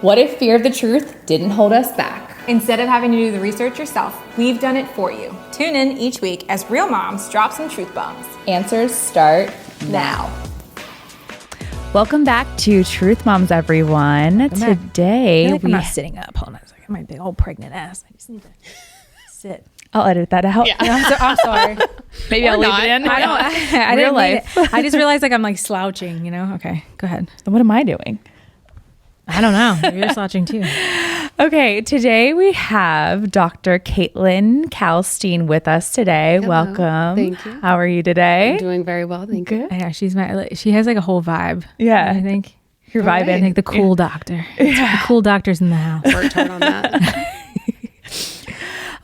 What if fear of the truth didn't hold us back? Instead of having to do the research yourself, we've done it for you. Tune in each week as real moms drop some truth bombs. Answers start now. Welcome back to Truth Moms, everyone. Today, I'm not sitting up. Hold on a second. My big old pregnant ass. I just need to sit. I'll edit that out. Yeah. I'm sorry. Maybe I'll leave it in. I didn't life. I just realized I'm like slouching, Okay, go ahead. What am I doing? I don't know. Maybe you're slouching too. Okay, today we have Dr. Caitlin Kalstein with us today. Hello. Welcome. Thank you. How are you today? I'm doing very well, thank you. Yeah, she has like a whole vibe. Yeah. I think. You're vibing. I think the cool doctor. Yeah. The cool doctor's in the house. Worked hard on that.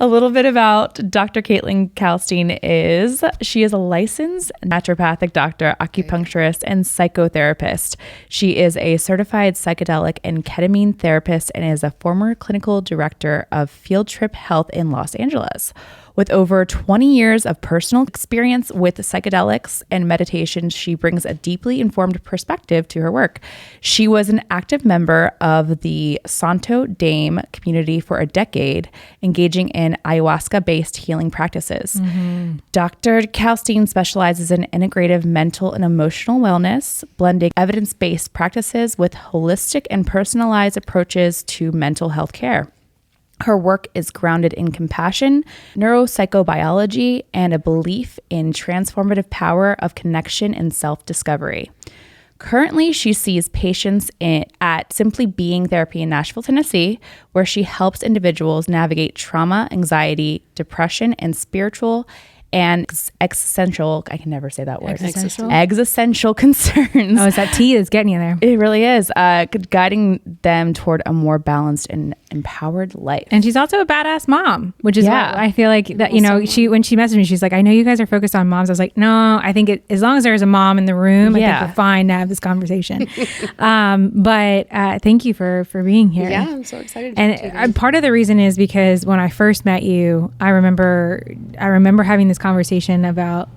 A little bit about Dr. Caitlin Kalstein is she is a licensed naturopathic doctor, acupuncturist, and psychotherapist. She is a certified psychedelic and ketamine therapist and is a former clinical director of Field Trip Health in Los Angeles. With over 20 years of personal experience with psychedelics and meditation, she brings a deeply informed perspective to her work. She was an active member of the Santo Daime community for a decade, engaging in ayahuasca-based healing practices. Mm-hmm. Dr. Kalstein specializes in integrative mental and emotional wellness, blending evidence-based practices with holistic and personalized approaches to mental health care. Her work is grounded in compassion, neuropsychobiology, and a belief in transformative power of connection and self-discovery. Currently, she sees patients at Simply Being Therapy in Nashville, Tennessee, where she helps individuals navigate trauma, anxiety, depression, and spiritual and existential, I can never say that word. Existential concerns. Oh, it's that T that's getting you there. It really is. Guiding them toward a more balanced and empowered life. And she's also a badass mom, which is what I feel like that, when she messaged me, she's like, I know you guys are focused on moms. I was like, no, I think as long as there's a mom in the room, I think we're fine to have this conversation. But thank you for being here. Yeah, I'm so excited. And part of the reason is because when I first met you, I remember having this conversation about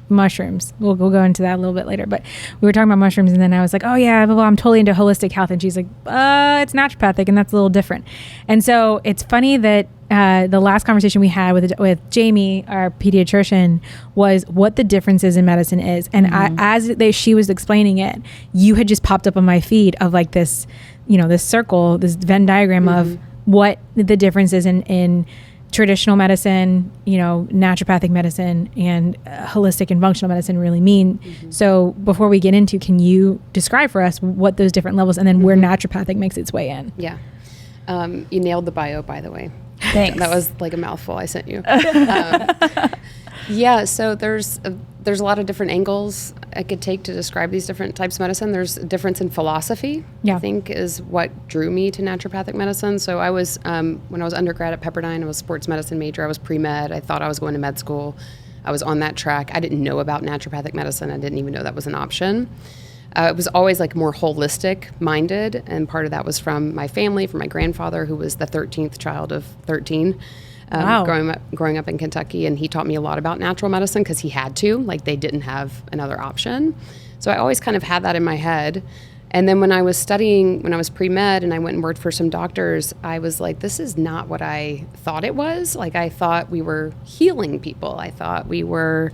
mushrooms. We'll go into that a little bit later, but we were talking about mushrooms, and then I was like, oh yeah, well, I'm totally into holistic health, and she's like, it's naturopathic, and that's a little different. And so it's funny that the last conversation we had with Jamie, our pediatrician, was what the differences in medicine is, and she was explaining it, you had just popped up on my feed of like this, this circle, this Venn diagram of what the difference is in traditional medicine, naturopathic medicine, and holistic and functional medicine really mean. Mm-hmm. So before we get into, can you describe for us what those different levels and then where naturopathic makes its way in? Yeah. You nailed the bio, by the way. Thanks. That was like a mouthful I sent you. So there's a lot of different angles I could take to describe these different types of medicine. There's a difference in philosophy, I think, is what drew me to naturopathic medicine. So I was, when I was undergrad at Pepperdine, I was a sports medicine major. I was pre-med. I thought I was going to med school. I was on that track. I didn't know about naturopathic medicine. I didn't even know that was an option. It was always like more holistic minded. And part of that was from my family, from my grandfather, who was the 13th child of 13. Growing up in Kentucky, and he taught me a lot about natural medicine because he had to, like they didn't have another option. So I always kind of had that in my head. And then when I was pre-med and I went and worked for some doctors, I was like, this is not what I thought it was. Like I thought we were healing people. I thought we were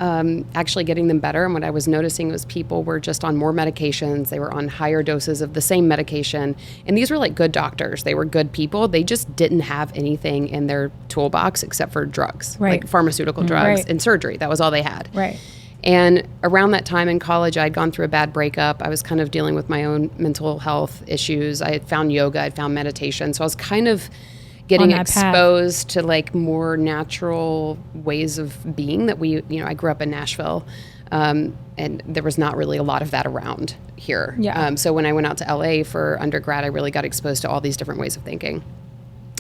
actually getting them better. And what I was noticing was people were just on more medications. They were on higher doses of the same medication. And these were like good doctors. They were good people. They just didn't have anything in their toolbox except for drugs, like pharmaceutical drugs and surgery. That was all they had. Right. And around that time in college, I'd gone through a bad breakup. I was kind of dealing with my own mental health issues. I had found yoga, I'd found meditation. So I was kind of getting exposed to like more natural ways of being that I grew up in Nashville, and there was not really a lot of that around here. Yeah. So when I went out to LA for undergrad, I really got exposed to all these different ways of thinking.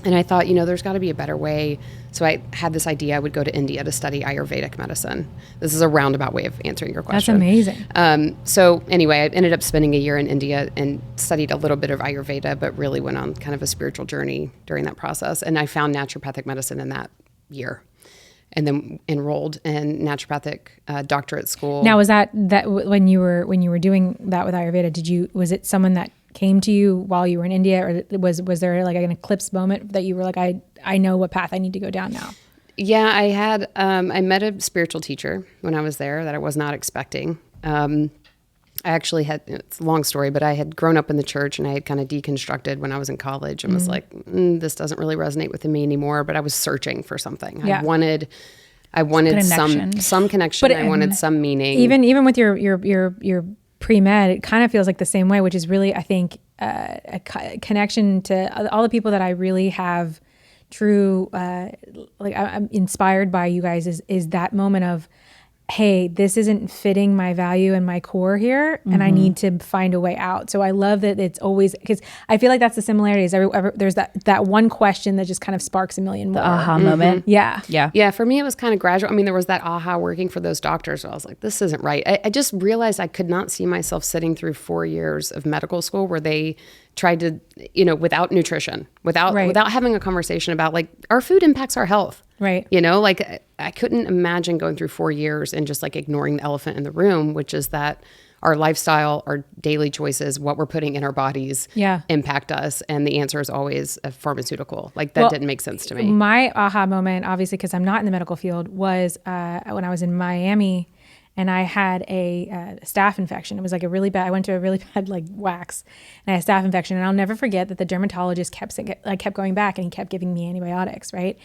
And I thought, there's got to be a better way. So I had this idea I would go to India to study Ayurvedic medicine. This is a roundabout way of answering your question. That's amazing. So anyway, I ended up spending a year in India and studied a little bit of Ayurveda, but really went on kind of a spiritual journey during that process. And I found naturopathic medicine in that year. And then enrolled in naturopathic doctorate school. Now, was that when you were doing that with Ayurveda? Was it someone that came to you while you were in India, or was there like an eclipse moment that you were like, I know what path I need to go down now? Yeah, I had, I met a spiritual teacher when I was there that I was not expecting. I actually had, it's a long story, but I had grown up in the church and I had kind of deconstructed when I was in college and was like, this doesn't really resonate with me anymore, but I was searching for something. Yeah. I wanted some connection. I wanted some meaning. Even with your pre-med, it kind of feels like the same way, which is really, I think, a connection to all the people that I really have true, like I'm inspired by you guys is that moment of, hey, this isn't fitting my value and my core here, and I need to find a way out. So I love that it's always, because I feel like that's the similarities. There's that one question that just kind of sparks a million more. The aha moment. Yeah. Yeah. Yeah, for me, it was kind of gradual. I mean, there was that aha working for those doctors. So I was like, this isn't right. I just realized I could not see myself sitting through 4 years of medical school where they tried to, without nutrition, without having a conversation about like our food impacts our health. Right. Like I couldn't imagine going through 4 years and just like ignoring the elephant in the room, which is that our lifestyle, our daily choices, what we're putting in our bodies impact us. And the answer is always a pharmaceutical. Like that didn't make sense to me. My aha moment, obviously, because I'm not in the medical field, was when I was in Miami and I had a staph infection. It was like I went to a really bad like wax and I had a staph infection. And I'll never forget that the dermatologist kept going back and he kept giving me antibiotics, right?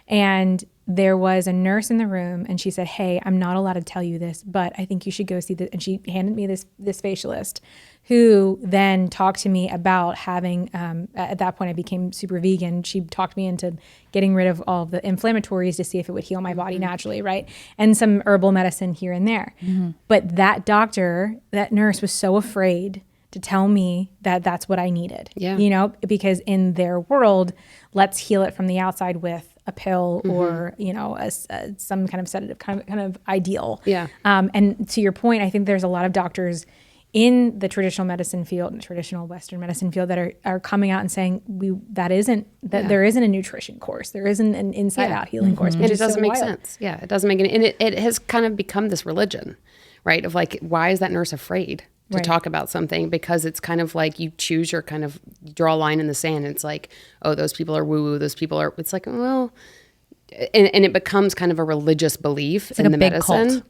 And there was a nurse in the room and she said, hey, I'm not allowed to tell you this, but I think you should go see this. And she handed me this facialist who then talked to me about having, at that point I became super vegan. She talked me into getting rid of all of the inflammatories to see if it would heal my body naturally, right? And some herbal medicine here and there. But that nurse was so afraid to tell me that that's what I needed, because in their world, let's heal it from the outside with a pill or, some kind of sedative, kind of ideal. Yeah. And to your point, I think there's a lot of doctors in the traditional medicine field, traditional Western medicine field that are coming out and saying there isn't a nutrition course. There isn't an inside out healing course. And it doesn't make sense. Yeah. It doesn't make any, and it has kind of become this religion, right? Of like, why is that nurse afraid to talk about something? Because it's kind of like you choose your kind of draw a line in the sand. And it's like, oh, those people are woo-woo. Those people are, it's like, well, and it becomes kind of a religious belief in the medicine.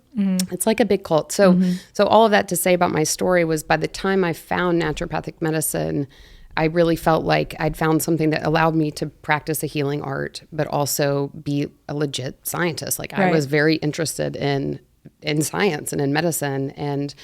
It's like a big cult. So all of that to say about my story was by the time I found naturopathic medicine, I really felt like I'd found something that allowed me to practice a healing art, but also be a legit scientist. Like I was very interested in science and in medicine, and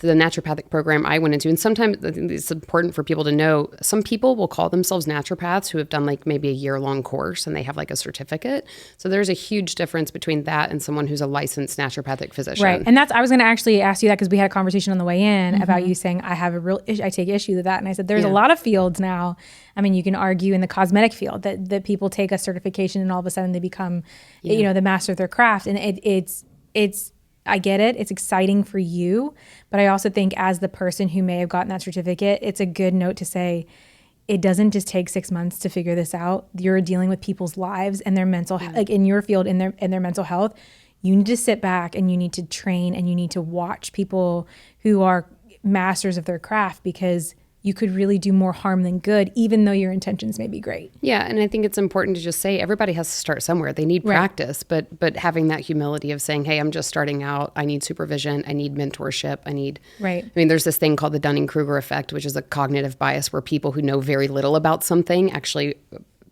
the naturopathic program I went into. And sometimes I think it's important for people to know, some people will call themselves naturopaths who have done like maybe a year-long course and they have like a certificate. So there's a huge difference between that and someone who's a licensed naturopathic physician. Right. And I was going to actually ask you that because we had a conversation on the way in about you saying, I take issue with that. And I said, there's a lot of fields now. I mean, you can argue in the cosmetic field that people take a certification and all of a sudden they become, the master of their craft. And it's I get it. It's exciting for you. But I also think as the person who may have gotten that certificate, it's a good note to say, it doesn't just take 6 months to figure this out. You're dealing with people's lives and their mental, like in your field, in their mental health. You need to sit back and you need to train and you need to watch people who are masters of their craft, because you could really do more harm than good, even though your intentions may be great. Yeah, and I think it's important to just say everybody has to start somewhere. They need practice, but having that humility of saying, hey, I'm just starting out. I need supervision. I need mentorship. I mean, there's this thing called the Dunning-Kruger effect, which is a cognitive bias where people who know very little about something actually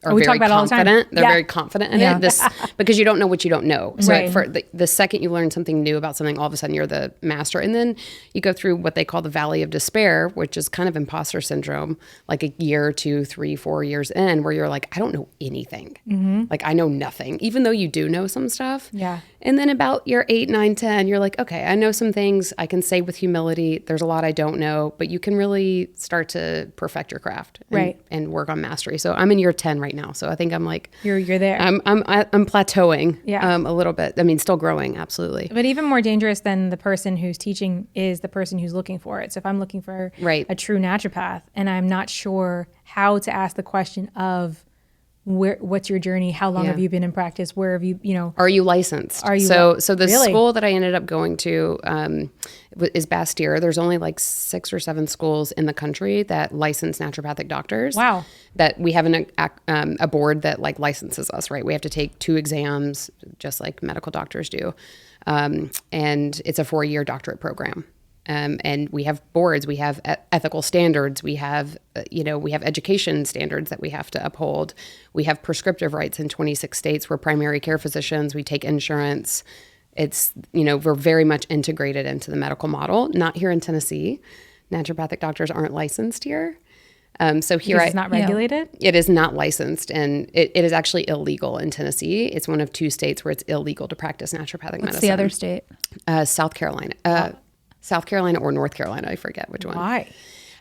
are very confident. They're very confident in it. Because you don't know what you don't know. So for the second you learn something new about something, all of a sudden you're the master. And then you go through what they call the valley of despair, which is kind of imposter syndrome, like a year, 2, 3, 4 years in, where you're like, I don't know anything. Like I know nothing, even though you do know some stuff. Yeah. And then about year 8, 9, 10, you're like, okay, I know some things. I can say with humility, there's a lot I don't know, but you can really start to perfect your craft and work on mastery. So I'm in year 10 right now. So I think I'm like, you're there. I'm plateauing a little bit. I mean, still growing. Absolutely. But even more dangerous than the person who's teaching is the person who's looking for it. So if I'm looking for a true naturopath and I'm not sure how to ask the question of what's your journey? How long have you been in practice? Where have you, Are you licensed? So the school that I ended up going to is Bastyr. There's only like 6 or 7 schools in the country that license naturopathic doctors. Wow. That we have a board that like licenses us, right? We have to take 2 exams just like medical doctors do. And it's a 4-year doctorate program. And we have boards, we have ethical standards, we have education standards that we have to uphold. We have prescriptive rights in 26 states. We're primary care physicians. We take insurance. It's, we're very much integrated into the medical model. Not here in Tennessee. Naturopathic doctors aren't licensed here. So here it's not regulated? It is not licensed, and it is actually illegal in Tennessee. It's one of 2 states where it's illegal to practice naturopathic medicine. What's the other state? South Carolina. South Carolina or North Carolina, I forget which one. Why?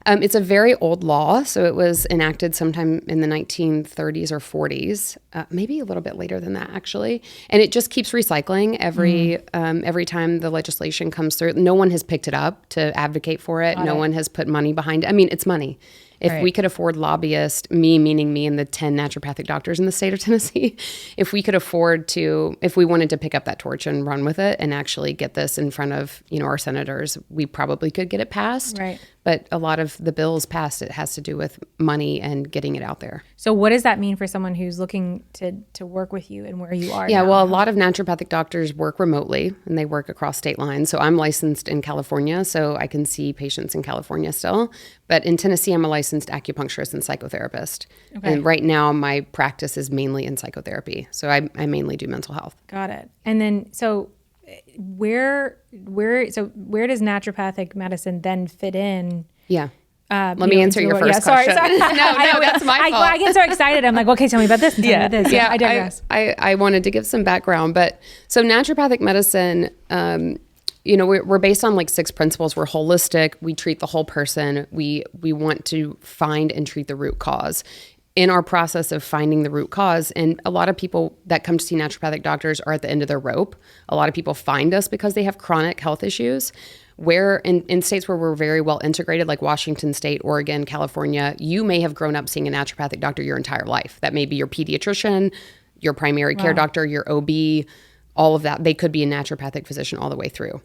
It's a very old law, so it was enacted sometime in the 1930s or 40s, maybe a little bit later than that, actually. And it just keeps recycling every time the legislation comes through. No one has picked it up to advocate for it. No one has put money behind it. I mean, it's money. If we could afford lobbyists, meaning me and the 10 naturopathic doctors in the state of Tennessee, if we wanted to pick up that torch and run with it and actually get this in front of, our senators, we probably could get it passed. Right. But a lot of the bills passed, it has to do with money and getting it out there. So what does that mean for someone who's looking to work with you and where you are? Yeah, now? well, a lot of naturopathic doctors work remotely and they work across state lines. So I'm licensed in California, so I can see patients in California still. But in Tennessee, I'm a licensed acupuncturist and psychotherapist. Okay. And right now, my practice is mainly in psychotherapy. So I mainly do mental health. Got it. And then, so where does naturopathic medicine then fit in? Yeah. Let me answer your first question. Sorry. No, that's my fault. I get so excited. I'm like, okay, tell me about this. Yeah, I digress. I wanted to give some background, but so naturopathic medicine, we're based on like 6 principles. We're holistic. We treat the whole person. We want to find and treat the root cause. In our process of finding the root cause, and a lot of people that come to see naturopathic doctors are at the end of their rope. A lot of people find us because they have chronic health issues. Where in states where we're very well integrated, like Washington State, Oregon, California, you may have grown up seeing a naturopathic doctor your entire life. That may be your pediatrician, your primary care doctor, your OB, all of that. They could be a naturopathic physician all the way through.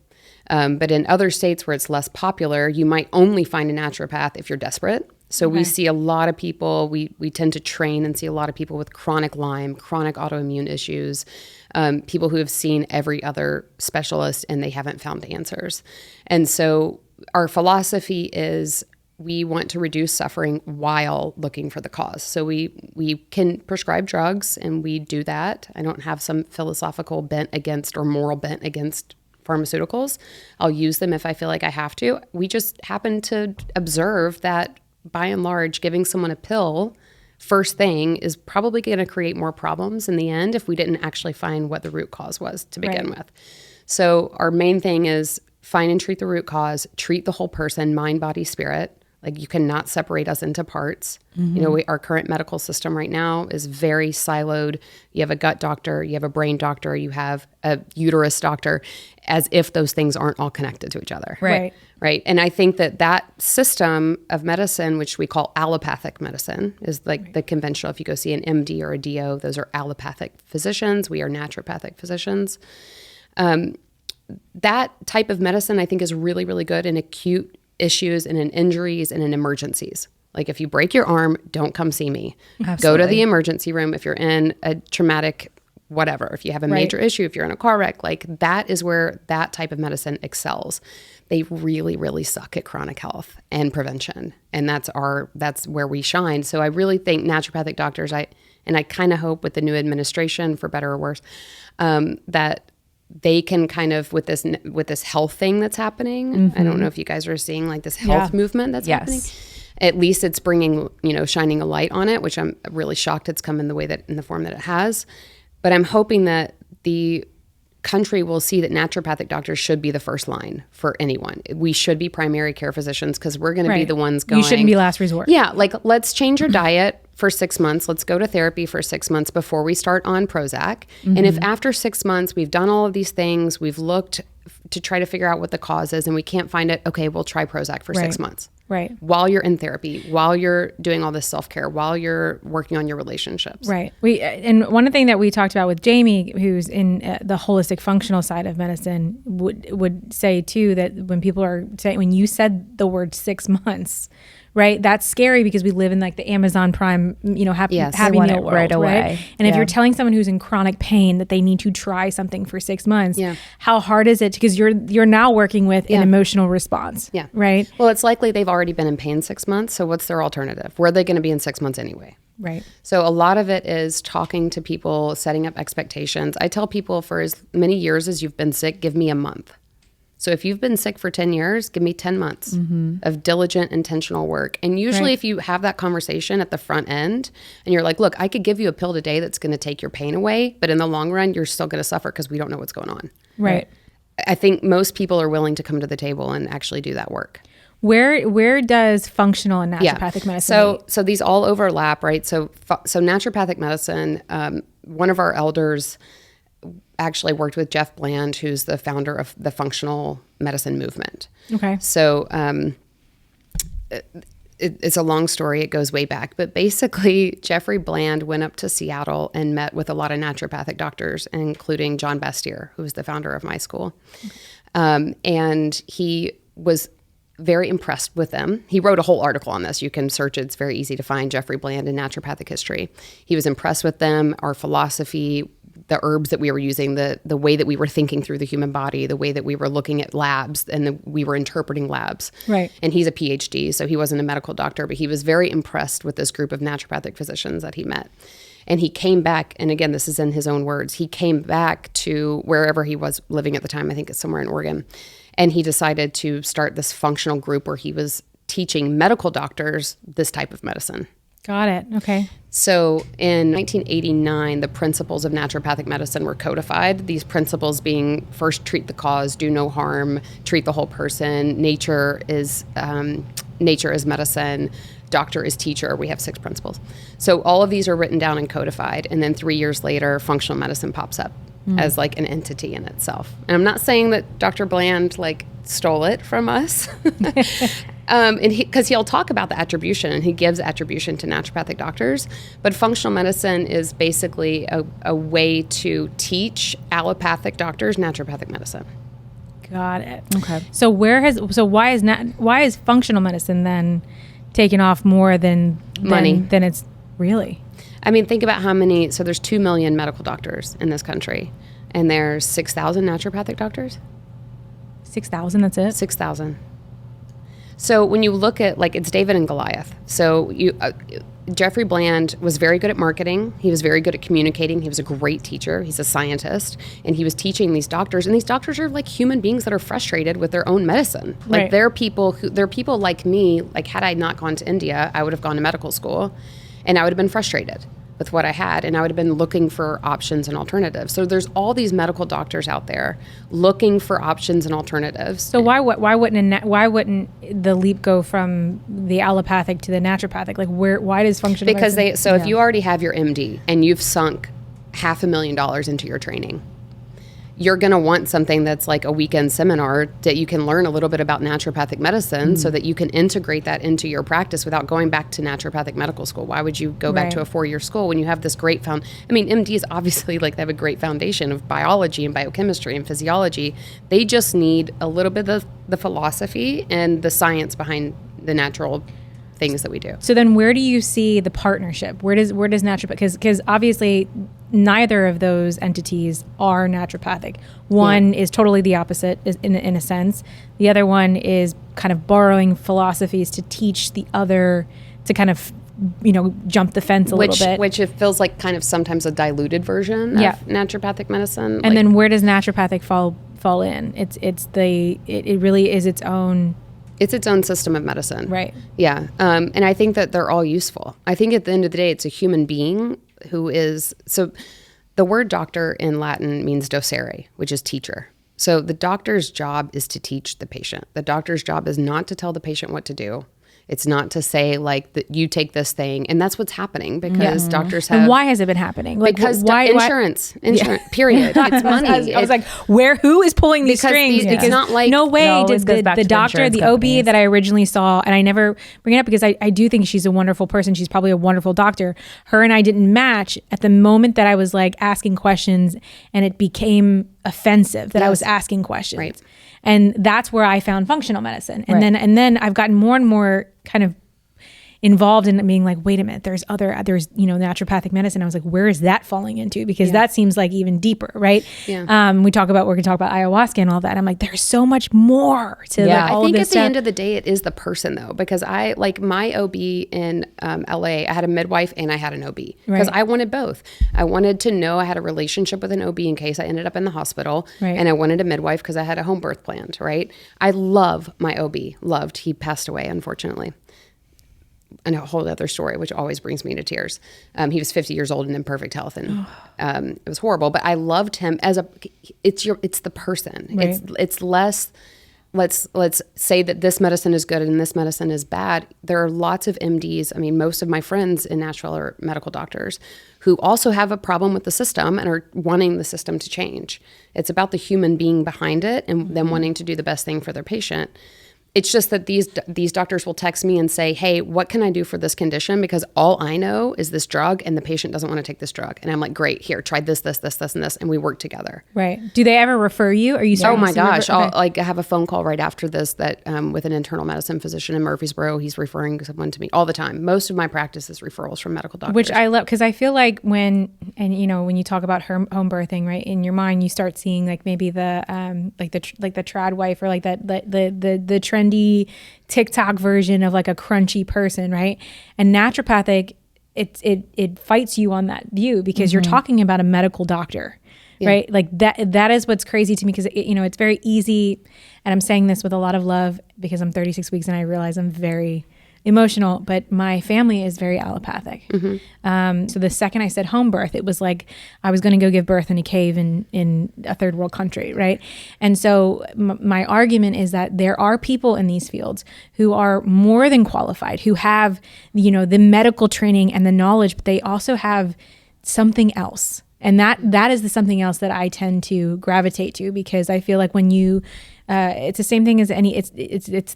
But in other states where it's less popular, you might only find a naturopath if you're desperate. So we see a lot of people, we tend to train and see a lot of people with chronic Lyme, chronic autoimmune issues, people who have seen every other specialist and they haven't found answers. And so our philosophy is we want to reduce suffering while looking for the cause. So we can prescribe drugs and we do that. I don't have some philosophical bent against or moral bent against pharmaceuticals. I'll use them if I feel like I have to. We just happen to observe that by and large, giving someone a pill first thing is probably going to create more problems in the end if we didn't actually find what the root cause was to begin with. So our main thing is find and treat the root cause, treat the whole person, mind, body, spirit. Like you cannot separate us into parts. Our current medical system right now is very siloed. You have a gut doctor, you have a brain doctor, you have a uterus doctor, as if those things aren't all connected to each other. Right. And I think that system of medicine, which we call allopathic medicine, is like the conventional, if you go see an MD or a DO, those are allopathic physicians. We are naturopathic physicians. That type of medicine, I think, is really, really good in acute issues and in injuries and in emergencies. Like if you break your arm, don't come see me. Absolutely. Go to the emergency room if you're in a traumatic whatever. If you have a major issue, if you're in a car wreck, like that is where that type of medicine excels. They really, really suck at chronic health and prevention. And that's where we shine. So I really think naturopathic doctors, I kind of hope with the new administration, for better or worse, that they can kind of with this health thing that's happening. I don't know if you guys are seeing like this health movement that's happening. At least it's bringing, shining a light on it, which I'm really shocked it's come in the form that it has. But I'm hoping that the country will see that naturopathic doctors should be the first line for anyone. We should be primary care physicians because we're going to be the ones going. You shouldn't be last resort. Yeah, like let's change your diet for 6 months. Let's go to therapy for 6 months before we start on Prozac. And if after 6 months we've done all of these things, we've looked to try to figure out what the cause is and we can't find it, okay, we'll try Prozac for 6 months. Right. While you're in therapy, while you're doing all this self-care, while you're working on your relationships. Right. And one thing that we talked about with Jamie, who's in the holistic functional side of medicine, would say too, that when people are saying, when you said the word 6 months, right, that's scary because we live in like the Amazon Prime, happy meal world, right away. And if you're telling someone who's in chronic pain that they need to try something for 6 months, how hard is it? Because you're now working with an emotional response, right? Well, it's likely they've already been in pain 6 months. So what's their alternative? Where are they going to be in 6 months anyway? Right. So a lot of it is talking to people, setting up expectations. I tell people for as many years as you've been sick, give me a month. So if you've been sick for 10 years, give me 10 months of diligent, intentional work. And usually if you have that conversation at the front end and you're like, look, I could give you a pill today that's going to take your pain away, but in the long run, you're still going to suffer because we don't know what's going on. Right. I think most people are willing to come to the table and actually do that work. Where does functional and naturopathic medicine meet? So these all overlap, right? So naturopathic medicine, one of our elders actually worked with Jeff Bland, who's the founder of the functional medicine movement. Okay. So it's a long story. It goes way back. But basically, Jeffrey Bland went up to Seattle and met with a lot of naturopathic doctors, including John Bastyr, who was the founder of my school. And he was very impressed with them. He wrote a whole article on this. You can search it. It's very easy to find, Jeffrey Bland in Naturopathic History. He was impressed with them, our philosophy, the herbs that we were using, the way that we were thinking through the human body, the way that we were looking at labs and we were interpreting labs. Right. And he's a PhD, so he wasn't a medical doctor, but he was very impressed with this group of naturopathic physicians that he met. And he came back, and again, this is in his own words, he came back to wherever he was living at the time, I think it's somewhere in Oregon, and he decided to start this functional group where he was teaching medical doctors this type of medicine. Got it. Okay. So in 1989, the principles of naturopathic medicine were codified. These principles being first, treat the cause, do no harm, treat the whole person, nature is medicine, doctor is teacher. We have 6 principles. So all of these are written down and codified. And then 3 years later, functional medicine pops up as like an entity in itself. And I'm not saying that Dr. Bland like stole it from us. And because he'll talk about the attribution, and he gives attribution to naturopathic doctors. But functional medicine is basically a way to teach allopathic doctors naturopathic medicine. Got it. Okay. So why is functional medicine then taken off more than money than it's really? I mean, think about how many. So there's 2 million medical doctors in this country, and there's 6,000 naturopathic doctors. 6,000. That's it. 6,000. So when you look at, like, it's David and Goliath. So Jeffrey Bland was very good at marketing. He was very good at communicating. He was a great teacher. He's a scientist. And he was teaching these doctors. And these doctors are like human beings that are frustrated with their own medicine. Like Right. they're people like me. Like, had I not gone to India, I would have gone to medical school and I would have been frustrated with what I had, and I would have been looking for options and alternatives. So there's all these medical doctors out there looking for options and alternatives. So why wouldn't the leap go from the allopathic to the naturopathic? Like why does functional Because medicine? if you already have your MD and you've sunk $500,000 into your training, you're going to want something that's like a weekend seminar that you can learn a little bit about naturopathic medicine so that you can integrate that into your practice without going back to naturopathic medical school. Why would you go back to a 4-year school when you have this great MDs obviously like they have a great foundation of biology and biochemistry and physiology. They just need a little bit of the philosophy and the science behind the natural things that we do. So then where do you see the partnership? Where does naturopathic, because obviously neither of those entities are naturopathic. One is totally the opposite in a sense. The other one is kind of borrowing philosophies to teach the other to kind of, jump the fence a little bit. Which it feels like kind of sometimes a diluted version of naturopathic medicine. And then where does naturopathic fall in? It really is its own. It's its own system of medicine. Right. Yeah. And I think that they're all useful. I think at the end of the day, it's a human being who is, so the word doctor in Latin means docere, which is teacher. So the doctor's job is to teach the patient. The doctor's job is not to tell the patient what to do. It's not to say like that you take this thing, and that's what's happening because doctors have. And why has it been happening? Like, because why insurance, period. It's money. I was like, who is pulling these strings? It's not like no way it did goes back the to the doctor, insurance the OB companies. that I originally saw, and I never bring it up because I do think she's a wonderful person. She's probably a wonderful doctor. Her and I didn't match at the moment that I was like asking questions, and it became offensive that I was asking questions. Right. And that's where I found functional medicine. And then I've gotten more and more kind of involved in being like, wait a minute, there's naturopathic medicine. I was like, where is that falling into? Because that seems like even deeper, right? Yeah. We're going to talk about ayahuasca and all that. I'm like, there's so much more to like all I think of at this the stuff. end of the day, it is the person though, because I like my OB in LA, I had a midwife and I had an OB because I wanted both. I wanted to know I had a relationship with an OB in case I ended up in the hospital, and I wanted a midwife because I had a home birth planned, right? I love my OB, he passed away, unfortunately. And a whole other story, which always brings me to tears. He was 50 years old and in perfect health, and it was horrible. But I loved him as it's the person. Right. It's less. Let's say that this medicine is good and this medicine is bad. There are lots of MDs. I mean, most of my friends in Nashville are medical doctors who also have a problem with the system and are wanting the system to change. It's about the human being behind it and them wanting to do the best thing for their patient. It's just that these doctors will text me and say, hey, what can I do for this condition? Because all I know is this drug and the patient doesn't want to take this drug. And I'm like, great, here, try this, and this. And we work together. Right. Do they ever refer you? Are you Oh my starting to gosh. refer- I'll like have a phone call right after this that with an internal medicine physician in Murfreesboro, he's referring someone to me all the time. Most of my practice is referrals from medical doctors. Which I love, because I feel like when you talk about home birthing, right, in your mind, you start seeing like maybe the the trad wife or like the trendy TikTok version of like a crunchy person, right? And naturopathic, it fights you on that view because you're talking about a medical doctor, right? Like that is what's crazy to me because it's very easy, and I'm saying this with a lot of love because I'm 36 weeks and I realize I'm very emotional, but my family is very allopathic. So the second I said home birth, it was like I was going to go give birth in a cave in a third world country, right? And so my argument is that there are people in these fields who are more than qualified, who have the medical training and the knowledge, but they also have something else. And that is the something else that I tend to gravitate to because I feel like when you, it's the same thing as it's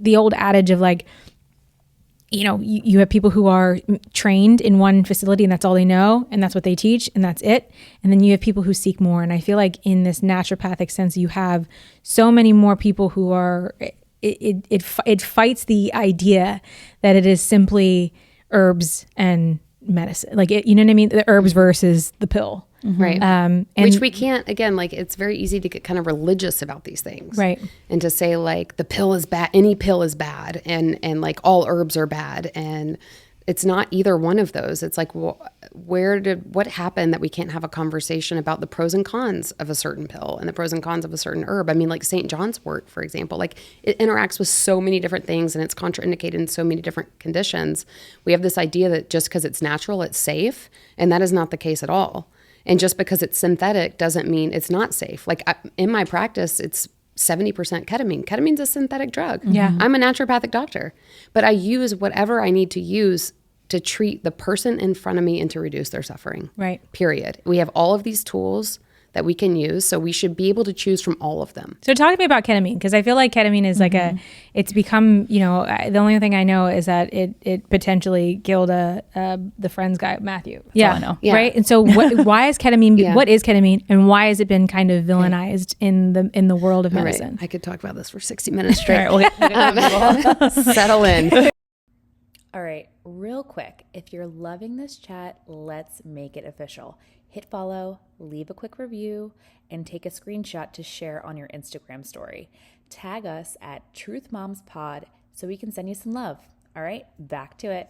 the old adage of like, you have people who are trained in one facility and that's all they know and that's what they teach and that's it. And then you have people who seek more. And I feel like in this naturopathic sense, you have so many more people who are, it fights the idea that it is simply herbs and medicine. Like, you know what I mean? The herbs versus the pill. Right. And which we can't, again, like it's very easy to get kind of religious about these things. Right. And to say like the pill is bad, any pill is bad and like all herbs are bad. And it's not either one of those. It's like, what happened that we can't have a conversation about the pros and cons of a certain pill and the pros and cons of a certain herb? I mean, like St. John's wort, for example, like it interacts with so many different things and it's contraindicated in so many different conditions. We have this idea that just because it's natural, it's safe. And that is not the case at all. And just because it's synthetic doesn't mean it's not safe. Like in my practice, it's 70% ketamine. Ketamine's a synthetic drug. Yeah. I'm a naturopathic doctor, but I use whatever I need to use to treat the person in front of me and to reduce their suffering. Right. Period. We have all of these tools that we can use, so we should be able to choose from all of them. So talk to me about ketamine, because I feel like ketamine is like it's become, the only thing I know is that it potentially killed the Friends guy, Matthew. All I know. Yeah. Right. And so why is ketamine, Yeah. what is ketamine and why has it been kind of villainized in the world of All medicine? right. I could talk about this for 60 minutes straight. All right, we'll Settle in. All right, real quick, if you're loving this chat, let's make it official. Hit follow, leave a quick review, and take a screenshot to share on your Instagram story. Tag us at Truth Moms Pod so we can send you some love. All right, back to it.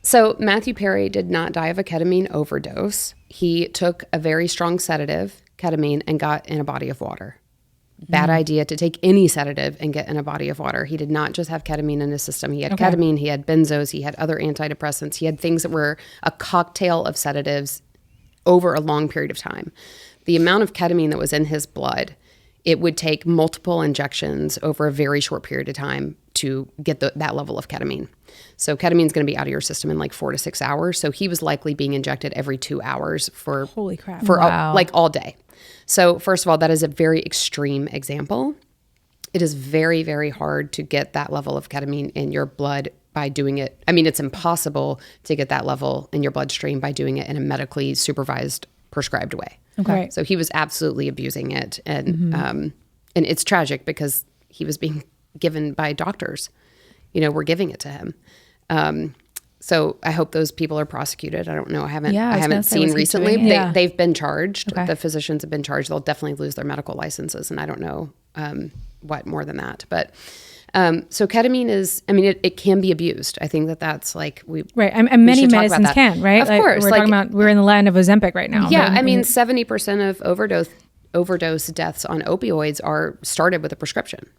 So Matthew Perry did not die of a ketamine overdose. He took a very strong sedative, ketamine, and got in a body of water. Bad idea to take any sedative and get in a body of water. He did not just have ketamine in his system. He had ketamine, he had benzos, he had other antidepressants. He had things that were a cocktail of sedatives over a long period of time. The amount of ketamine that was in his blood it would take multiple injections over a very short period of time to get that level of ketamine. So ketamine is going to be out of your system in like 4 to 6 hours. So he was likely being injected every 2 hours for Holy crap. for all day. So first of all, that is a very extreme example. It is very, very hard to get that level of ketamine in your blood by doing it. I mean, it's impossible to get that level in your bloodstream by doing it in a medically supervised, prescribed way. Okay. Right. So he was absolutely abusing it. And it's tragic because he was being given by doctors, were giving it to him. So I hope those people are prosecuted. I don't know. I haven't seen recently. They've been charged. Okay. The physicians have been charged. They'll definitely lose their medical licenses. And I don't know what more than that. But so ketamine is, it can be abused. I think that's like right. And many medicines can, right? Of course. We're talking about, we're in the land of Ozempic right now. Yeah. 70% of overdose deaths on opioids are started with a prescription.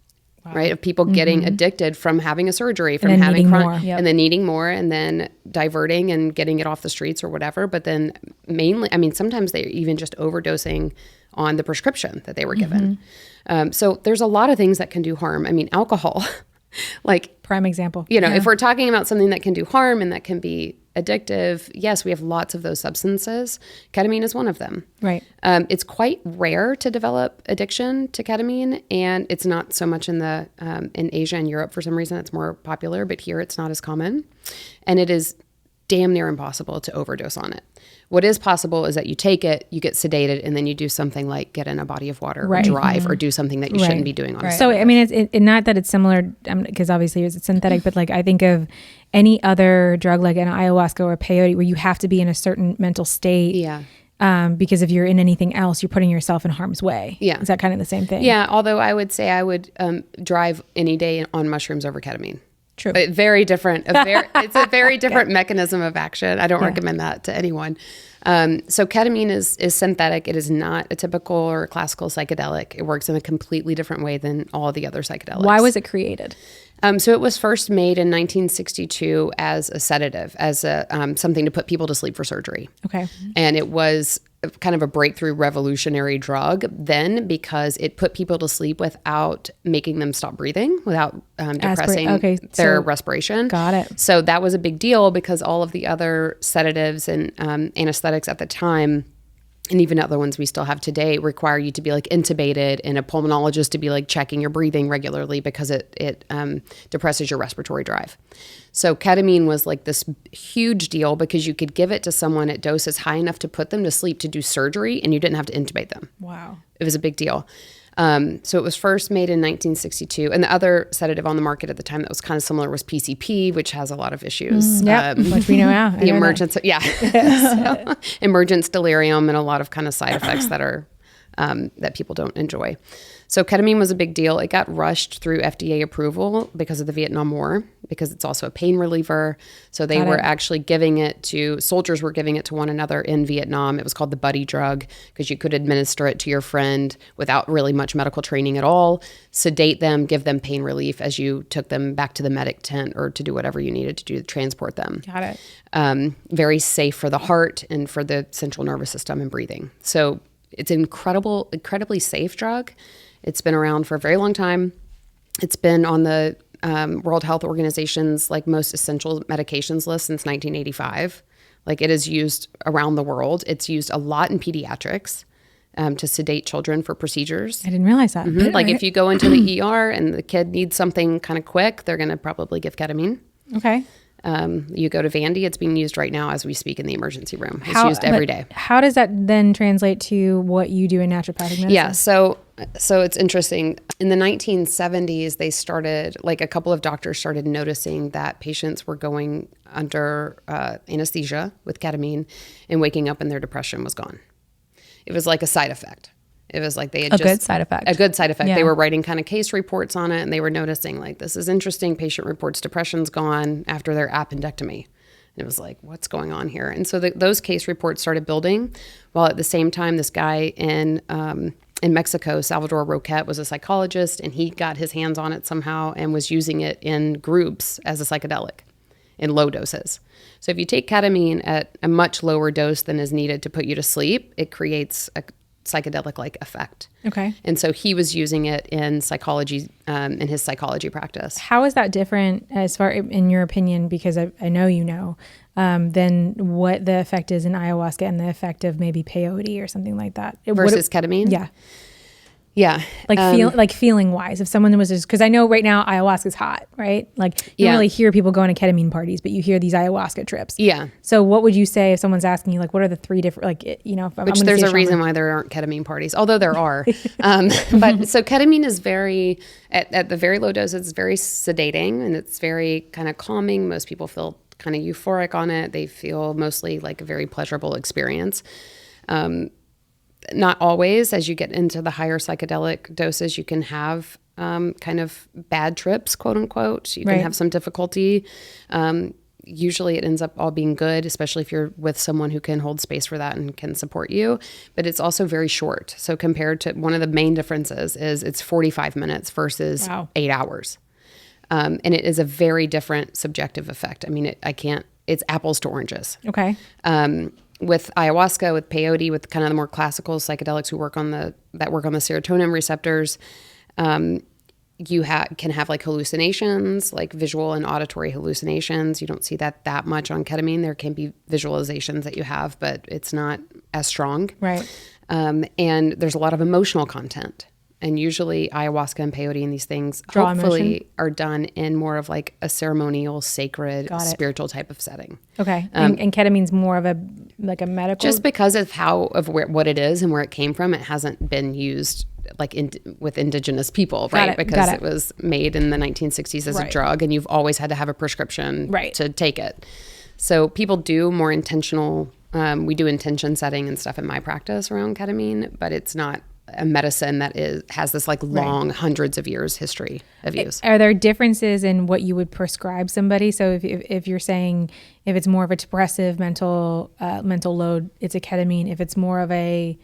Wow. Right, of people getting addicted from having a surgery, from having and then needing more, and then diverting and getting it off the streets or whatever. But then mainly, sometimes they're even just overdosing on the prescription that they were given. So there's a lot of things that can do harm. Alcohol, like prime example. If we're talking about something that can do harm and that can be addictive, yes, we have lots of those substances. Ketamine is one of them. Right. It's quite rare to develop addiction to ketamine, and it's not so much in Asia and Europe for some reason. It's more popular, but here it's not as common, and it is damn near impossible to overdose on it. What is possible is that you take it, you get sedated, and then you do something like get in a body of water or drive or do something that you shouldn't be doing on a So, it's not that it's similar, because obviously it's synthetic, but like I think of any other drug like an ayahuasca or peyote where you have to be in a certain mental state. Yeah. Because if you're in anything else, you're putting yourself in harm's way. Yeah. Is that kind of the same thing? Yeah, although I would say I would drive any day on mushrooms over ketamine. True. Very different. It's a very different mechanism of action. I don't recommend that to anyone. So ketamine is synthetic. It is not a typical or classical psychedelic. It works in a completely different way than all the other psychedelics. Why was it created? So it was first made in 1962 as a sedative, as a something to put people to sleep for surgery. Okay. And it was kind of a breakthrough revolutionary drug then because it put people to sleep without making them stop breathing, without depressing their respiration. Got it. So that was a big deal because all of the other sedatives and anesthetics at the time, and even other ones we still have today, require you to be like intubated and a pulmonologist to be like checking your breathing regularly because it depresses your respiratory drive. So ketamine was like this huge deal because you could give it to someone at doses high enough to put them to sleep to do surgery and you didn't have to intubate them. Wow. It was a big deal. So it was first made in 1962. And the other sedative on the market at the time that was kind of similar was PCP, which has a lot of issues. Which we know now. The emergence, so, emergence delirium and a lot of kind of side effects that are that people don't enjoy. So ketamine was a big deal. It got rushed through FDA approval because of the Vietnam War, because it's also a pain reliever. So they were actually giving it to, soldiers were giving it to one another in Vietnam. It was called the buddy drug because you could administer it to your friend without really much medical training at all, sedate them, give them pain relief as you took them back to the medic tent or to do whatever you needed to do to transport them. Got it. Very safe for the heart and for the central nervous system and breathing. So it's an incredibly safe drug. It's been around for a very long time. It's been on the World Health Organization's like most essential medications list since 1985. Like it is used around the world. It's used a lot in pediatrics to sedate children for procedures. I didn't realize that. Mm-hmm. Like if you go into the ER and the kid needs something kind of quick, they're going to probably give ketamine. Okay. You go to Vandy, it's being used right now as we speak in the emergency room. It's used every day. How does that then translate to what you do in naturopathic medicine? Yeah, so it's interesting. In the 1970s, they started, like a couple of doctors started noticing that patients were going under anesthesia with ketamine and waking up and their depression was gone. It was like a side effect. It was like they had a good side effect. A good side effect. Yeah. They were writing kind of case reports on it, and they were noticing like, this is interesting. Patient reports depression's gone after their appendectomy. And it was like, what's going on here? And so those case reports started building, while at the same time, this guy in Mexico, Salvador Roquette, was a psychologist, and he got his hands on it somehow and was using it in groups as a psychedelic in low doses. So if you take ketamine at a much lower dose than is needed to put you to sleep, it creates a psychedelic-like effect. Okay. And so he was using it in psychology, in his psychology practice. How is that different as far, in your opinion, because I know you know, than what the effect is in ayahuasca and the effect of maybe peyote or something like that? Versus ketamine? Yeah. Yeah. Like feeling wise, if someone was just, because I know right now ayahuasca is hot, right? Like you don't really hear people going to ketamine parties, but you hear these ayahuasca trips. Yeah. So what would you say if someone's asking you, like, what are the three different, like, you know, which there's a reason why there aren't ketamine parties, although there are. But so ketamine is very, at the very low dose, it's very sedating and it's very kind of calming. Most people feel kind of euphoric on it. They feel mostly like a very pleasurable experience. Not always. As you get into the higher psychedelic doses, you can have kind of bad trips, quote unquote. You can have some difficulty. Usually it ends up all being good, especially if you're with someone who can hold space for that and can support you. But it's also very short. So compared to, one of the main differences is it's 45 minutes versus 8 hours. And it is a very different subjective effect. I mean, it's apples to oranges. Okay. With ayahuasca, with peyote, with kind of the more classical psychedelics that work on the serotonin receptors, you can have like hallucinations, like visual and auditory hallucinations. You don't see that much on ketamine. There can be visualizations that you have, but it's not as strong. Right. And there's a lot of emotional content. And usually ayahuasca and peyote and these things hopefully are done in more of like a ceremonial, sacred, spiritual type of setting. Okay. And ketamine's more of a medical? Just because of what it is and where it came from, it hasn't been used like with indigenous people, right? Because it was made in the 1960s as a drug and you've always had to have a prescription to take it. So people do more intentional, we do intention setting and stuff in my practice around ketamine, but it's not a medicine that has this like long hundreds of years history of use. Are there differences in what you would prescribe somebody? So if you're saying if it's more of a depressive mental load, it's a ketamine. If it's more of a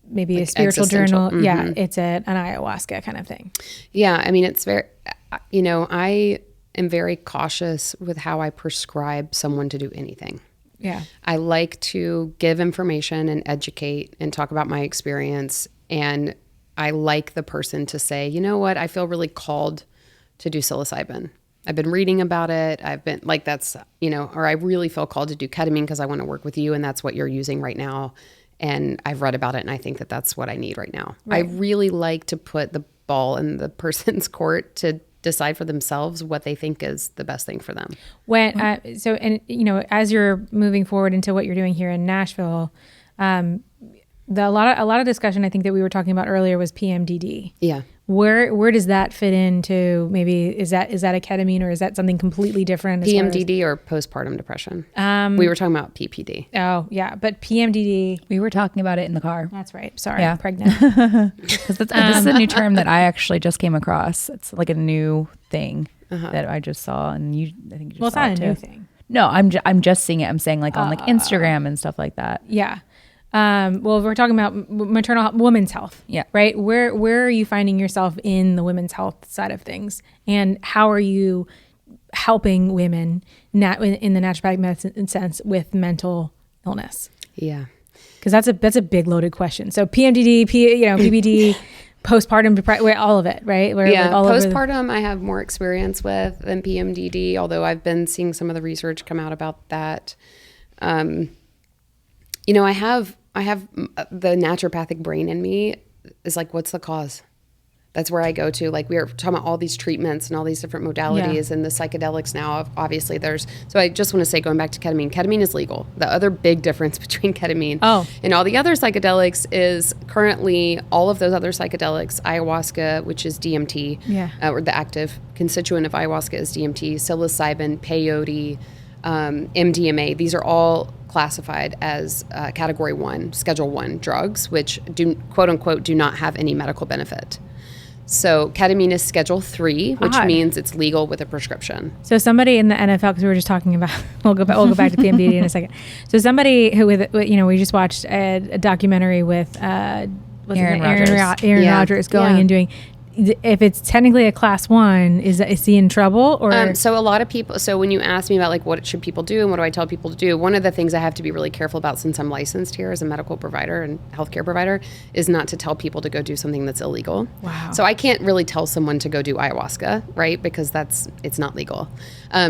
maybe a spiritual journal, it's an ayahuasca kind of thing. Yeah, I mean it's very, I am very cautious with how I prescribe someone to do anything. Yeah, I like to give information and educate and talk about my experience. And I like the person to say, you know what, I feel really called to do psilocybin. I've been reading about it. I've been like, that's, or I really feel called to do ketamine because I want to work with you and that's what you're using right now. And I've read about it and I think that that's what I need right now. Right. I really like to put the ball in the person's court to decide for themselves what they think is the best thing for them. As you're moving forward into what you're doing here in Nashville, a lot of discussion I think that we were talking about earlier was PMDD. Yeah. Where does that fit into? Maybe is that a ketamine or is that something completely different? PMDD or postpartum depression. We were talking about PPD. Oh yeah, but PMDD. We were talking about it in the car. That's right. Sorry, I'm pregnant. This is a new term that I actually just came across. It's like a new thing that I just saw, and I think you just saw it too. It's not a new thing. No, I'm just seeing it. I'm saying like on like Instagram and stuff like that. Yeah. Well, we're talking about women's health. Yeah. Right. Where are you finding yourself in the women's health side of things, and how are you helping women in the naturopathic medicine sense with mental illness? Yeah. Because that's a big loaded question. So PMDD, PPD, postpartum depression, all of it, right? Postpartum I have more experience with than PMDD, although I've been seeing some of the research come out about that. I have the naturopathic brain in me is like, what's the cause? That's where I go to. Like we were talking about all these treatments and all these different modalities and the psychedelics now. Obviously so I just want to say, going back to ketamine is legal. The other big difference between ketamine and all the other psychedelics is currently all of those other psychedelics, ayahuasca, which is DMT, or the active constituent of ayahuasca is DMT, psilocybin, peyote, MDMA, these are all classified as category 1, schedule 1 drugs, which do, quote unquote, do not have any medical benefit. So ketamine is schedule 3, which means it's legal with a prescription. So somebody in the NFL, because we were just talking about, we'll go back to PMDD in a second. So somebody who, we just watched a documentary with Aaron Rodgers going and doing. if it's technically a class 1, is he in trouble or? So a lot of people, so when you ask me about like what should people do and what do I tell people to do, one of the things I have to be really careful about since I'm licensed here as a medical provider and healthcare provider is not to tell people to go do something that's illegal. Wow. So I can't really tell someone to go do ayahuasca, right? Because it's not legal.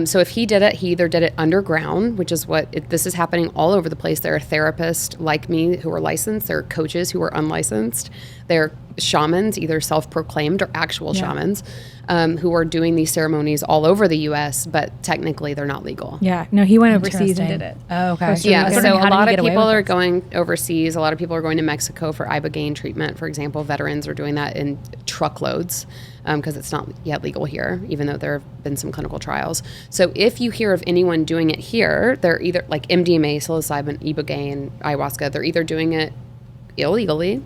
So if he did it, he either did it underground, which is this is happening all over the place. There are therapists like me who are licensed. There are coaches who are unlicensed. There are shamans, either self-proclaimed or actual shamans, who are doing these ceremonies all over the U.S., but technically they're not legal. Yeah. No, he went overseas and did it. Oh, okay. Yeah, So so a how did lot he of get away people with are this? going overseas. A lot of people are going to Mexico for ibogaine treatment. For example, veterans are doing that in truckloads because it's not yet legal here, even though there have been some clinical trials. So if you hear of anyone doing it here, they're either like MDMA, psilocybin, ibogaine, ayahuasca, they're either doing it illegally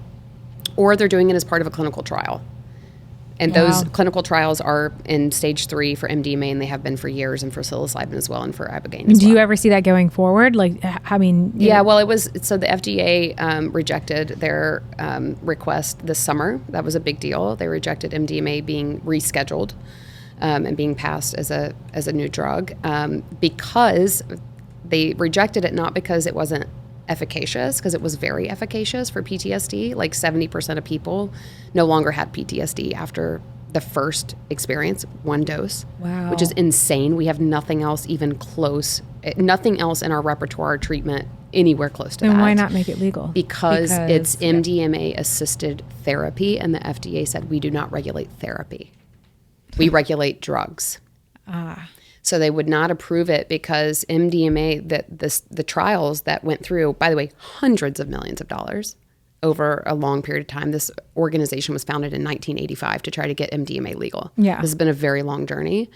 or they're doing it as part of a clinical trial. And those clinical trials are in stage 3 for MDMA, and they have been for years, and for psilocybin as well, and for ibogaine as Do well. you ever see that going forward? Like, I mean, Yeah, well, so the FDA rejected their request this summer. That was a big deal. They rejected MDMA being rescheduled and being passed as a new drug because they rejected it not because it wasn't efficacious, because it was very efficacious for PTSD. Like 70% of people no longer had PTSD after the first experience, 1 dose. Wow. Which is insane. We have nothing else even close, nothing else in our repertoire treatment anywhere close to that. Then why not make it legal? Because it's MDMA assisted therapy, and the FDA said we do not regulate therapy. We regulate drugs. So they would not approve it because MDMA, the trials that went through, by the way, hundreds of millions of dollars over a long period of time. This organization was founded in 1985 to try to get MDMA legal. Yeah. This has been a very long journey.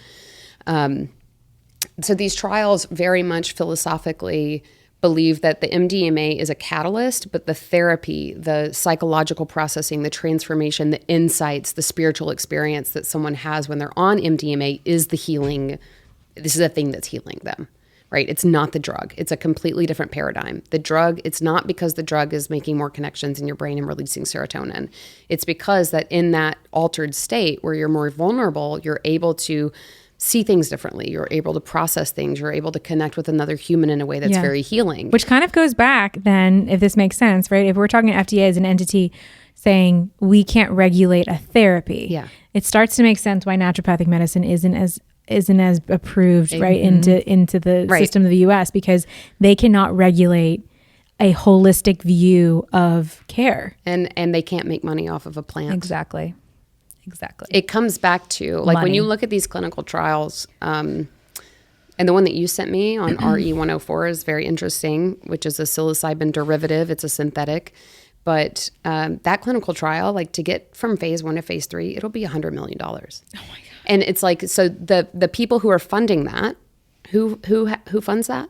So these trials very much philosophically believe that the MDMA is a catalyst, but the therapy, the psychological processing, the transformation, the insights, the spiritual experience that someone has when they're on MDMA is the healing. This is a thing that's healing them, right? It's not the drug. It's a completely different paradigm. The drug, it's not because the drug is making more connections in your brain and releasing serotonin. It's because that in that altered state where you're more vulnerable, you're able to see things differently. You're able to process things. You're able to connect with another human in a way that's very healing. Which kind of goes back then, if this makes sense, right? If we're talking FDA as an entity saying we can't regulate a therapy, it starts to make sense why naturopathic medicine isn't as approved right into the system of the US, because they cannot regulate a holistic view of care. And they can't make money off of a plant. Exactly. It comes back to like when you look at these clinical trials, and the one that you sent me on RE104 is very interesting, which is a psilocybin derivative. It's a synthetic. But that clinical trial, like to get from phase 1 to phase 3, it'll be $100 million. Oh my God. And it's like, so the people who are funding that, who funds that?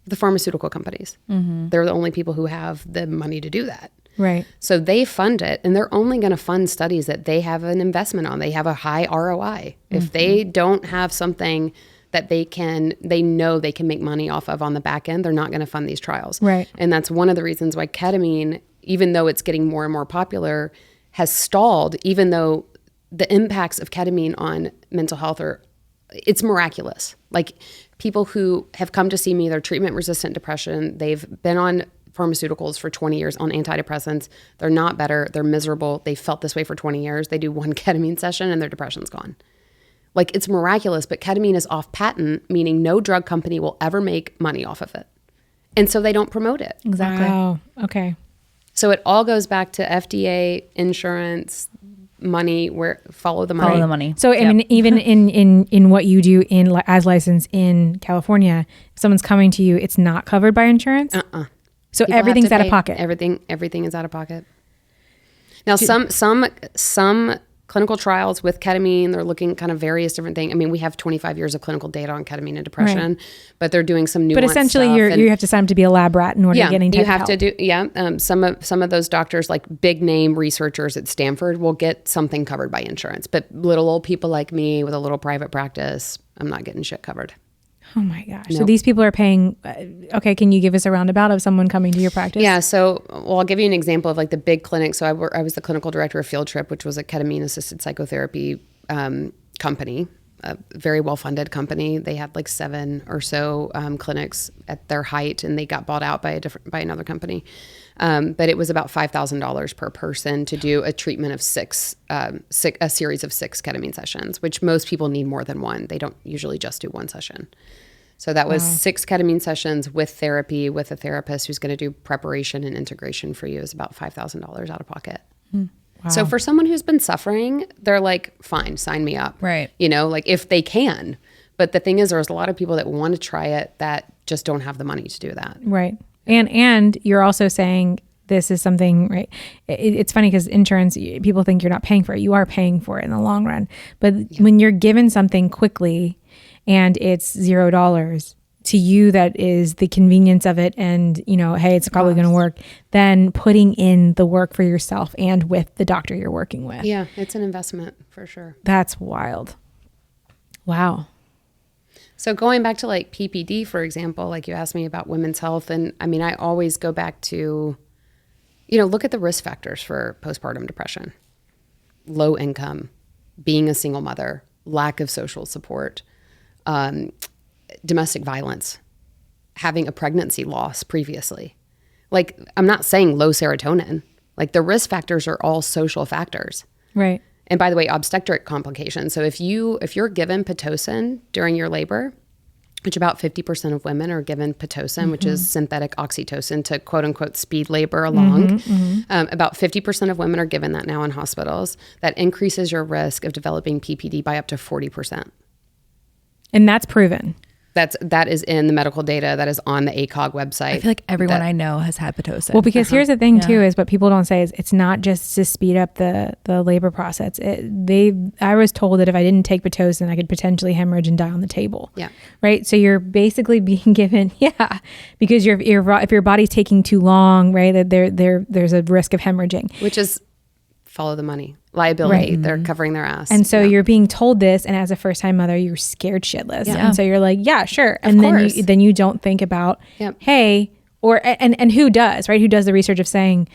The pharmaceutical companies. Mm-hmm. They're the only people who have the money to do that. Right. So they fund it, and they're only going to fund studies that they have an investment on. They have a high ROI. If they don't have something that they know they can make money off of on the back end, they're not going to fund these trials. Right. And that's one of the reasons why ketamine, even though it's getting more and more popular, has stalled, even though the impacts of ketamine on mental health it's miraculous. Like people who have come to see me, they're treatment-resistant depression. They've been on pharmaceuticals for 20 years, on antidepressants. They're not better. They're miserable. They felt this way for 20 years. They do one ketamine session and their depression's gone. Like it's miraculous, but ketamine is off patent, meaning no drug company will ever make money off of it. And so they don't promote it. Exactly. Wow. Okay. So it all goes back to FDA, insurance, money, follow the money. Follow the money. So I mean, even in what you do as licensed in California, if someone's coming to you, it's not covered by insurance. So People everything's have out to of pay. pocket. Everything is out of pocket. Now, some clinical trials with ketamine, they're looking at kind of various different things. I mean, we have 25 years of clinical data on ketamine and depression, but they're doing some nuanced But essentially, stuff. you have to sign up to be a lab rat in order to get any type you have of to help. do. Some of those doctors, like big name researchers at Stanford, will get something covered by insurance. But little old people like me with a little private practice, I'm not getting shit covered. Oh my gosh. Nope. So these people are paying, okay, can you give us a roundabout of someone coming to your practice? Yeah. So, well, I'll give you an example of like the big clinic. So I was the clinical director of Field Trip, which was a ketamine assisted psychotherapy company, a very well-funded company. They had like 7 or so clinics at their height, and they got bought out by another company. But it was about $5,000 per person to do a treatment of a series of 6 ketamine sessions, which most people need more than one. They don't usually just do one session. So that was 6 ketamine sessions with therapy, with a therapist who's going to do preparation and integration for you, is about $5,000 out of pocket. Wow. So for someone who's been suffering, they're like, fine, sign me up. Right. Like if they can. But the thing is, there's a lot of people that want to try it that just don't have the money to do that. Right. And you're also saying this is something, right? It's funny because insurance, people think you're not paying for it. You are paying for it in the long run. But when you're given something quickly and it's $0 to you, that is the convenience of it. And, hey, it's probably going to work. Then putting in the work for yourself and with the doctor you're working with. Yeah, it's an investment for sure. That's wild. Wow. So going back to like PPD, for example, like you asked me about women's health. And I mean, I always go back to, look at the risk factors for postpartum depression: low income, being a single mother, lack of social support, domestic violence, having a pregnancy loss previously. Like, I'm not saying low serotonin. Like, the risk factors are all social factors. Right. And by the way, obstetric complications. So if you're given Pitocin during your labor, which about 50% of women are given Pitocin, which is synthetic oxytocin to quote unquote speed labor along. About 50% of women are given that now in hospitals. That increases your risk of developing PPD by up to 40%. And that's proven. That is in the medical data that is on the ACOG website. I feel like everyone I know has had Pitocin. Well, because here's the thing too, is what people don't say is it's not just to speed up the labor process. I was told that if I didn't take Pitocin, I could potentially hemorrhage and die on the table. Yeah. Right. So you're basically being given, because if your body's taking too long, right, that there's a risk of hemorrhaging. Which is follow the money. Liability. Right. They're covering their ass. And so you're being told this, and as a first-time mother, you're scared shitless. Yeah. And so you're like, yeah, sure. And then you don't think about, hey, and who does, right? Who does the research of saying,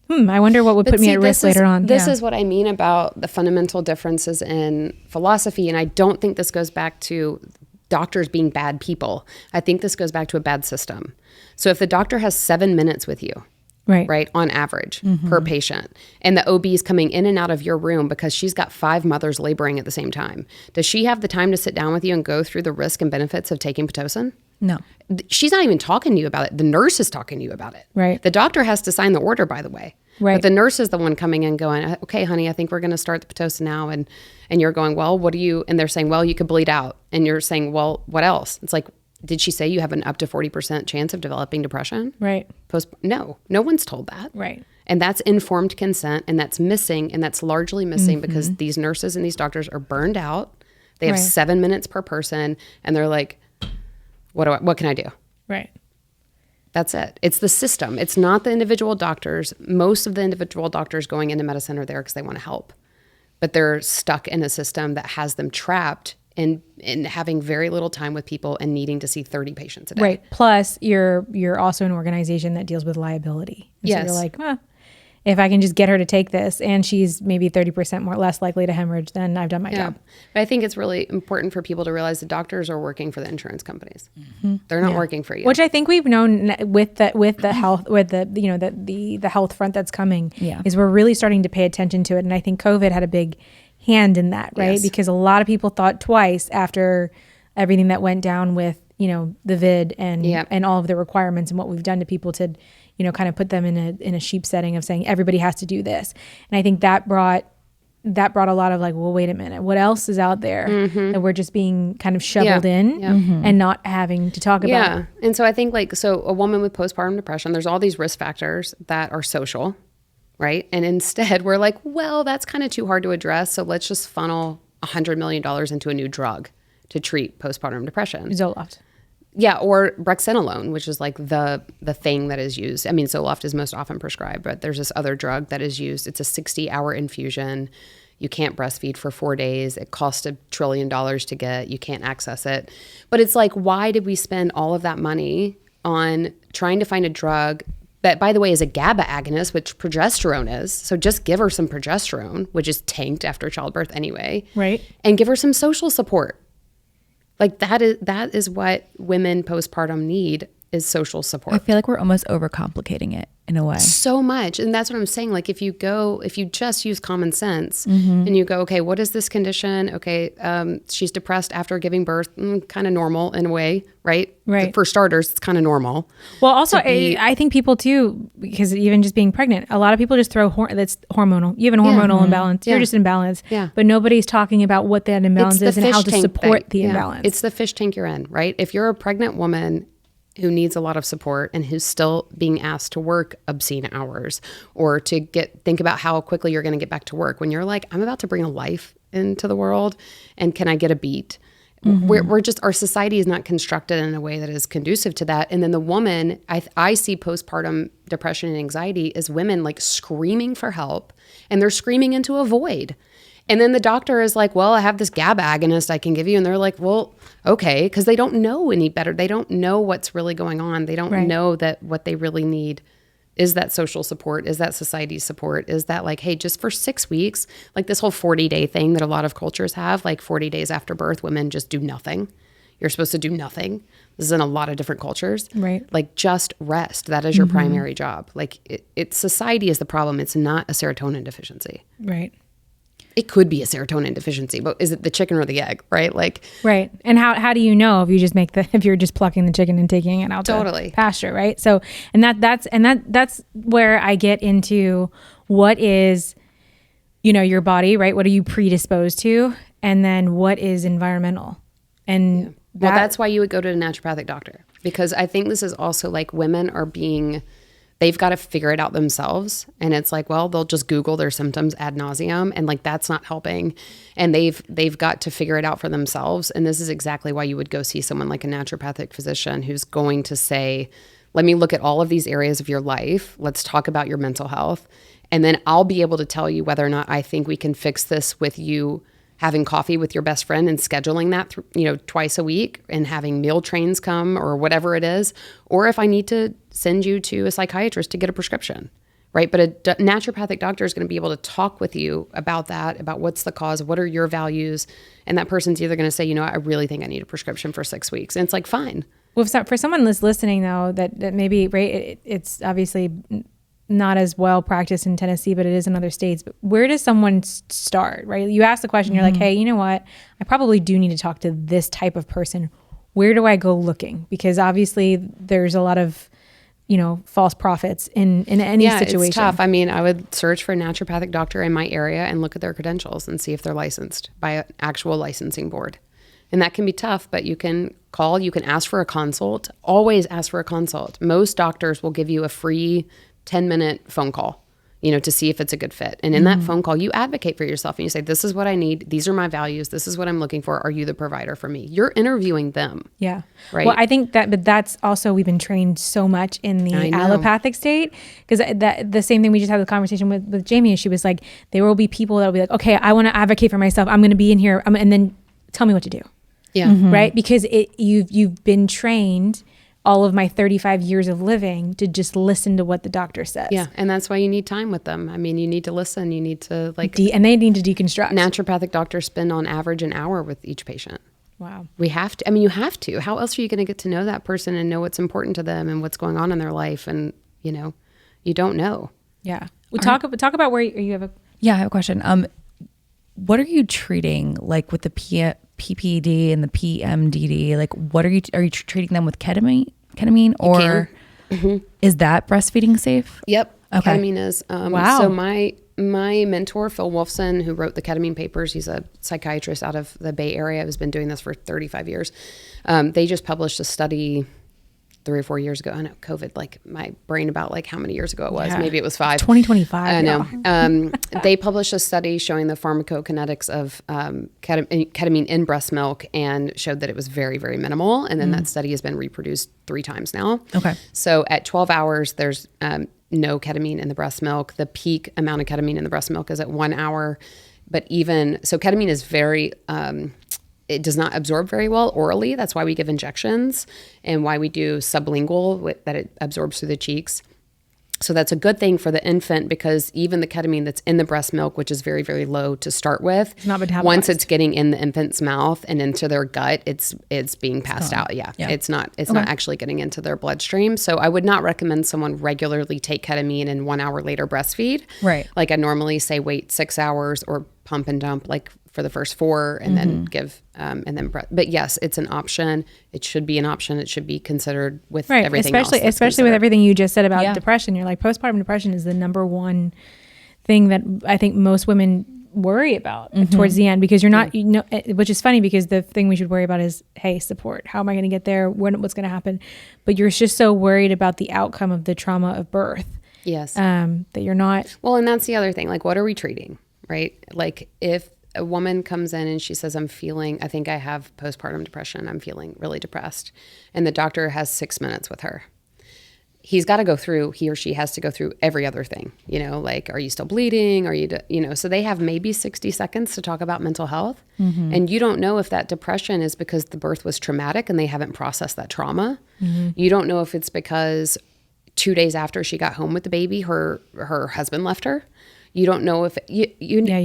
I wonder what would put me at risk later on. This is what I mean about the fundamental differences in philosophy. And I don't think this goes back to doctors being bad people. I think this goes back to a bad system. So if the doctor has 7 minutes with you, right, on average per patient, and the OB is coming in and out of your room because she's got 5 mothers laboring at the same time, does she have the time to sit down with you and go through the risk and benefits of taking Pitocin? No. She's not even talking to you about it. The nurse is talking to you about it. Right. The doctor has to sign the order, by the way. Right. But the nurse is the one coming in going, okay, honey, I think we're going to start the Pitocin now. And you're going, well, what do you, and they're saying, well, you could bleed out. And you're saying, well, what else? It's like, did she say you have an up to 40% chance of developing depression? Right. No one's told that. Right. And that's informed consent, and that's missing, and that's largely missing because these nurses and these doctors are burned out. They have 7 minutes per person, and they're like, what can I do? Right. That's it. It's the system. It's not the individual doctors. Most of the individual doctors going into medicine are there because they want to help, but they're stuck in a system that has them trapped in having very little time with people and needing to see 30 patients a day. Right. Plus, you're also an organization that deals with liability. And yes. So you're like, if I can just get her to take this and she's maybe 30% less likely to hemorrhage, then I've done my job. But I think it's really important for people to realize the doctors are working for the insurance companies. They're not working for you. Which I think we've known with the health, with the health front that's coming, is we're really starting to pay attention to it. And I think COVID had a big hand in that, right? Yes. Because a lot of people thought twice after everything that went down with, the vid and all of the requirements and what we've done to people to, kind of put them in a sheep setting of saying everybody has to do this. And I think that brought a lot of like, well, wait a minute, what else is out there that we're just being kind of shoveled in and not having to talk about? Yeah. And so I think a woman with postpartum depression, there's all these risk factors that are social, right? And instead we're like, well, that's kind of too hard to address. So let's just funnel $100 million into a new drug to treat postpartum depression. Zoloft. Yeah, or brexanolone, which is like the thing that is used. I mean, Zoloft is most often prescribed, but there's this other drug that is used. It's a 60-hour infusion. You can't breastfeed for 4 days. It costs $1 trillion to get. You can't access it. But it's like, why did we spend all of that money on trying to find a drug that, by the way, is a GABA agonist, which progesterone is. So just give her some progesterone, which is tanked after childbirth anyway. Right. And give her some social support. Like that is what women postpartum need, is social support. I feel like we're almost overcomplicating it in a way. So much. And that's what I'm saying. Like if you just use common sense and you go, okay, what is this condition? Okay. She's depressed after giving birth, kind of normal in a way, right? Right. For starters, it's kind of normal. Well, also, I think people too, because even just being pregnant, a lot of people just throw that's hormonal. You have a hormonal imbalance. You're just imbalanced. Yeah. But nobody's talking about what that imbalance is and how to support the imbalance. It's the fish tank you're in, right? If you're a pregnant woman who needs a lot of support and who's still being asked to work obscene hours or to think about how quickly you're going to get back to work when you're like, I'm about to bring a life into the world and can I get a beat? We're just, our society is not constructed in a way that is conducive to that. And then the woman, I see postpartum depression and anxiety as women like screaming for help, and they're screaming into a void. And then the doctor is like, well, I have this GABA agonist I can give you. And they're like, well, okay. Because they don't know any better. They don't know what's really going on. They don't know that what they really need is that social support, is that society support, is that like, hey, just for 6 weeks, like this whole 40-day thing that a lot of cultures have, like 40 days after birth, women just do nothing. You're supposed to do nothing. This is in a lot of different cultures. Right. Like just rest. That is your primary job. Like society is the problem. It's not a serotonin deficiency. Right. It could be a serotonin deficiency, but is it the chicken or the egg, right? Like, right. And how do you know if you just if you're just plucking the chicken and taking it out Totally. to pasture, right? So, that's where I get into what is, your body, right? What are you predisposed to? And then what is environmental? And that's why you would go to a naturopathic doctor, because I think this is also like women are they've got to figure it out themselves. And it's like, well, they'll just Google their symptoms ad nauseum. And like, that's not helping. And they've got to figure it out for themselves. And this is exactly why you would go see someone like a naturopathic physician who's going to say, let me look at all of these areas of your life. Let's talk about your mental health. And then I'll be able to tell you whether or not I think we can fix this with you having coffee with your best friend and scheduling that, twice a week and having meal trains come or whatever it is, or if I need to send you to a psychiatrist to get a prescription, right? But a naturopathic doctor is going to be able to talk with you about that, about what's the cause, what are your values, and that person's either going to say, I really think I need a prescription for 6 weeks, and it's like, fine. Well, for someone that's listening though, that maybe, right, it's obviously not as well practiced in Tennessee, but it is in other states. But where does someone start, right? You ask the question, you're like, hey, you know what? I probably do need to talk to this type of person. Where do I go looking? Because obviously there's a lot of, false prophets in any situation. It's tough. I mean, I would search for a naturopathic doctor in my area and look at their credentials and see if they're licensed by an actual licensing board. And that can be tough, but you can call, you can ask for a consult. Always ask for a consult. Most doctors will give you a free 10-minute phone call, to see if it's a good fit. And in that phone call, you advocate for yourself and you say, this is what I need. These are my values. This is what I'm looking for. Are you the provider for me? You're interviewing them. Yeah. Right. Well, I think but that's also, we've been trained so much in the allopathic state, because the same thing we just had the conversation with Jamie, she was like, there will be people that will be like, okay, I want to advocate for myself. I'm going to be in here. And then tell me what to do. Yeah. Right. Because you've been trained all of my 35 years of living to just listen to what the doctor says. Yeah. And that's why you need time with them. I mean, you need to listen. You need to and they need to deconstruct. Naturopathic doctors spend on average an hour with each patient. Wow. We have to. I mean, you have to. How else are you going to get to know that person and know what's important to them and what's going on in their life? And, you don't know. Yeah. We talk about where you have a... Yeah, I have a question. What are you treating, like with the PPD and the PMDD? Like, what are you treating them with ketamine or is that breastfeeding safe? Yep. Okay. Ketamine is. Wow. So my mentor, Phil Wolfson, who wrote the ketamine papers, he's a psychiatrist out of the Bay Area, who's been doing this for 35 years. They just published a study 3 or 4 years ago. I know COVID, like my brain about like how many years ago it was. Yeah. Maybe it was 5. 2025. I know. They published a study showing the pharmacokinetics of ketamine in breast milk and showed that it was very, very minimal. And then that study has been reproduced 3 times now. Okay. So at 12 hours, there's no ketamine in the breast milk. The peak amount of ketamine in the breast milk is at 1 hour. But even so, ketamine is very, it does not absorb very well orally. That's why we give injections and why we do sublingual, that it absorbs through the cheeks. So that's a good thing for the infant, because even the ketamine that's in the breast milk, which is very, very low to start with, it's not metabolized. Once it's getting in the infant's mouth and into their gut, it's being passed out. Yeah. It's not actually getting into their bloodstream. So I would not recommend someone regularly take ketamine and 1 hour later breastfeed. Right. Like I normally say wait 6 hours or pump and dump like for the first 4 and then give, but yes, it's an option. It should be an option. It should be considered with everything else. Especially with everything you just said about depression. You're like, postpartum depression is the number one thing that I think most women worry about towards the end, because you're not, which is funny, because the thing we should worry about is, hey, support. How am I going to get there? What's going to happen? But you're just so worried about the outcome of the trauma of birth. Yes. That you're not. Well, and that's the other thing. Like, what are we treating, right? Like if a woman comes in and she says, I think I have postpartum depression. I'm feeling really depressed. And the doctor has 6 minutes with her. He or she has to go through every other thing, like, are you still bleeding? So they have maybe 60 seconds to talk about mental health. And you don't know if that depression is because the birth was traumatic and they haven't processed that trauma. You don't know if it's because 2 days after she got home with the baby, her husband left her. You don't know if you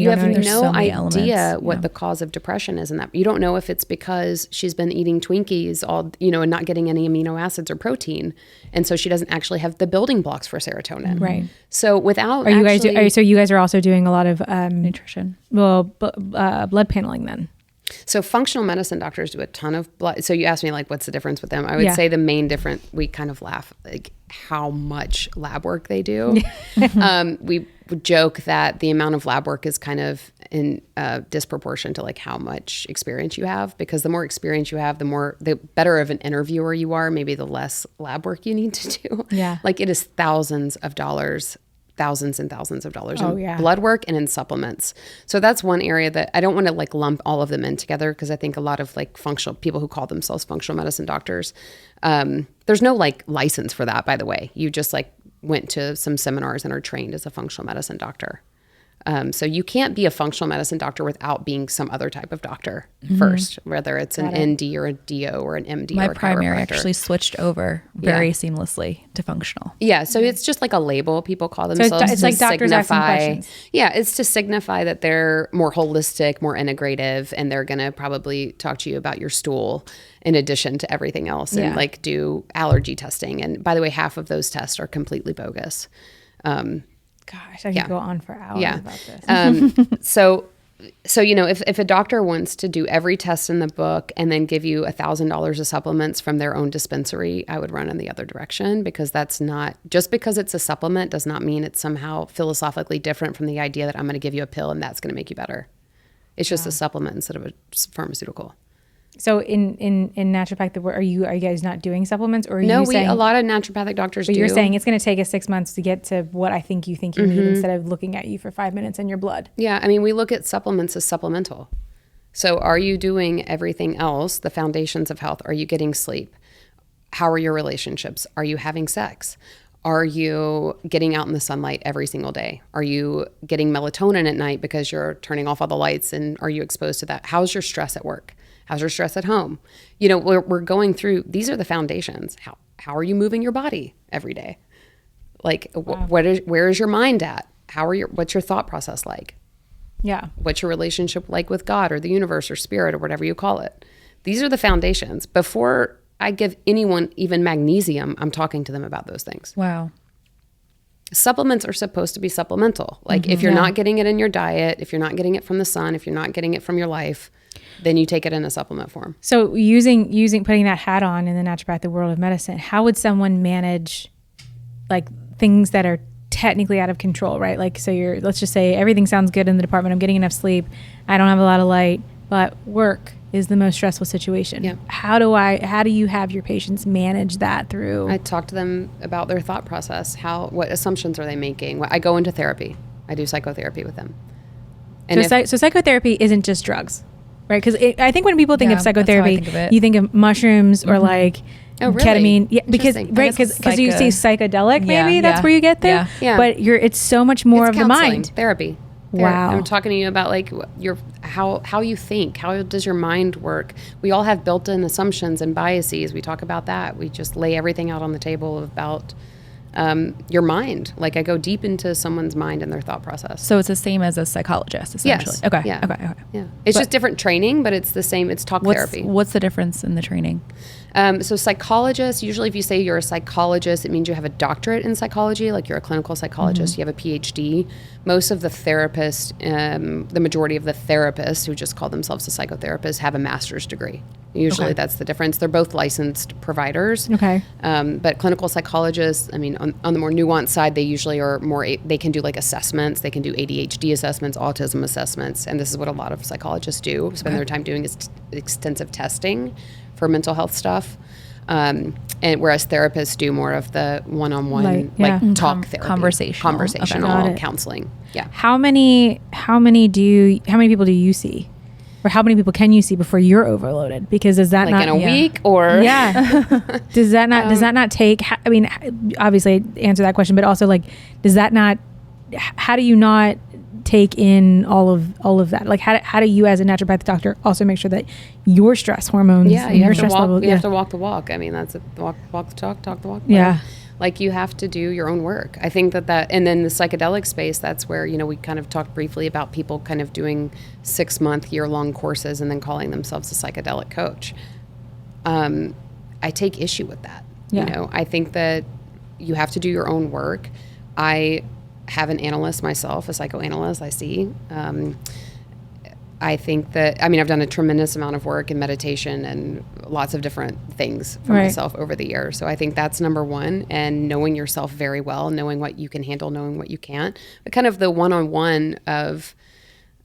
have no idea what the cause of depression is in that. You don't know if it's because she's been eating Twinkies and not getting any amino acids or protein. And so she doesn't actually have the building blocks for serotonin. Right. So without so you guys are also doing a lot of nutrition. Well, blood paneling then. So functional medicine doctors do a ton of blood. So you asked me like, what's the difference with them? I would say the main difference, we kind of laugh like how much lab work they do. We would joke that the amount of lab work is kind of in disproportion to like how much experience you have, because the more experience you have, the better of an interviewer you are, maybe the less lab work you need to do. Yeah. Like it is thousands and thousands of dollars in blood work and in supplements. So that's one area that I don't want to like lump all of them in together, because I think a lot of like functional people who call themselves functional medicine doctors, there's no like license for that, by the way. You just like went to some seminars and are trained as a functional medicine doctor. So you can't be a functional medicine doctor without being some other type of doctor first, whether it's an ND or a DO or an MD or a chiropractor. My primary actually switched over very seamlessly to functional. Yeah, so it's just like a label people call themselves. So it's like doctors asking questions. Yeah, it's to signify that they're more holistic, more integrative, and they're going to probably talk to you about your stool in addition to everything else, and like do allergy testing. And by the way, half of those tests are completely bogus. Gosh, I could go on for hours about this. So if a doctor wants to do every test in the book and then give you $1,000 of supplements from their own dispensary, I would run in the other direction, because that's not, just because it's a supplement does not mean it's somehow philosophically different from the idea that I'm going to give you a pill and that's going to make you better. It's just a supplement instead of a pharmaceutical. So in naturopathic, are you guys not doing supplements, or are no? You saying, a lot of naturopathic doctors do. But you're saying it's going to take us 6 months to get to what I think you need, instead of looking at you for 5 minutes in your blood. Yeah, I mean, we look at supplements as supplemental. So are you doing everything else, the foundations of health? Are you getting sleep? How are your relationships? Are you having sex? Are you getting out in the sunlight every single day? Are you getting melatonin at night because you're turning off all the lights, and are you exposed to that? How's your stress at work? How's your stress at home? We're going through, these are the foundations. How are you moving your body every day? Like, where is your mind at? What's your thought process like? Yeah. What's your relationship like with God or the universe or spirit or whatever you call it? These are the foundations. Before I give anyone even magnesium, I'm talking to them about those things. Wow. Supplements are supposed to be supplemental. Like if you're not getting it in your diet, if you're not getting it from the sun, if you're not getting it from your life, then you take it in a supplement form. So putting that hat on in the naturopathic world of medicine, how would someone manage like things that are technically out of control, right? Like, so let's just say everything sounds good in the department. I'm getting enough sleep. I don't have a lot of light, but work is the most stressful situation. Yeah. How do you have your patients manage that through? I talk to them about their thought process. What assumptions are they making? I go into therapy. I do psychotherapy with them. And so psychotherapy isn't just drugs, right? Because I think when people think of psychotherapy, think of you think of mushrooms or like ketamine. Yeah, because because you say psychedelic, maybe that's where you get there. Yeah. But it's so much more it's of the mind. Therapy. Wow. I'm talking to you about like how you think. How does your mind work? We all have built-in assumptions and biases. We talk about that. We just lay everything out on the table about your mind. Like I go deep into someone's mind and their thought process. So it's the same as a psychologist, essentially. Yes. Okay. Yeah. Okay. Yeah. It's just different training, but it's the same. It's talk therapy. What's the difference in the training? So psychologists, usually if you say you're a psychologist, it means you have a doctorate in psychology, like you're a clinical psychologist, you have a PhD. Most of the therapists, the majority of the therapists who just call themselves a psychotherapist have a master's degree. Usually that's the difference. They're both licensed providers. Okay. But clinical psychologists, I mean, on the more nuanced side, they usually are more, they can do like assessments. They can do ADHD assessments, autism assessments. And this is what a lot of psychologists do, spend their time doing is extensive testing for mental health stuff. And whereas therapists do more of the one-on-one, talk therapy, conversational counseling. Yeah. How many people do you see? Or how many people can you see before you're overloaded? Because is that like not in a week or does that not take, I mean, obviously answer that question, but also like, does that not, how do you not take in all of that? Like how do you as a naturopathic doctor also make sure that your stress hormones and your stress level, you have to walk the walk. I mean, that's a walk the talk the walk. Yeah. Like you have to do your own work. I think that, and then the psychedelic space, that's where, we kind of talked briefly about people kind of doing 6-month, year-long courses and then calling themselves a psychedelic coach. I take issue with that. Yeah. I think that you have to do your own work. I have an analyst myself, a psychoanalyst, I see. I think that, I've done a tremendous amount of work in meditation and lots of different things for myself over the years. So I think that's number one, and knowing yourself very well, knowing what you can handle, knowing what you can't. But kind of the one-on-one of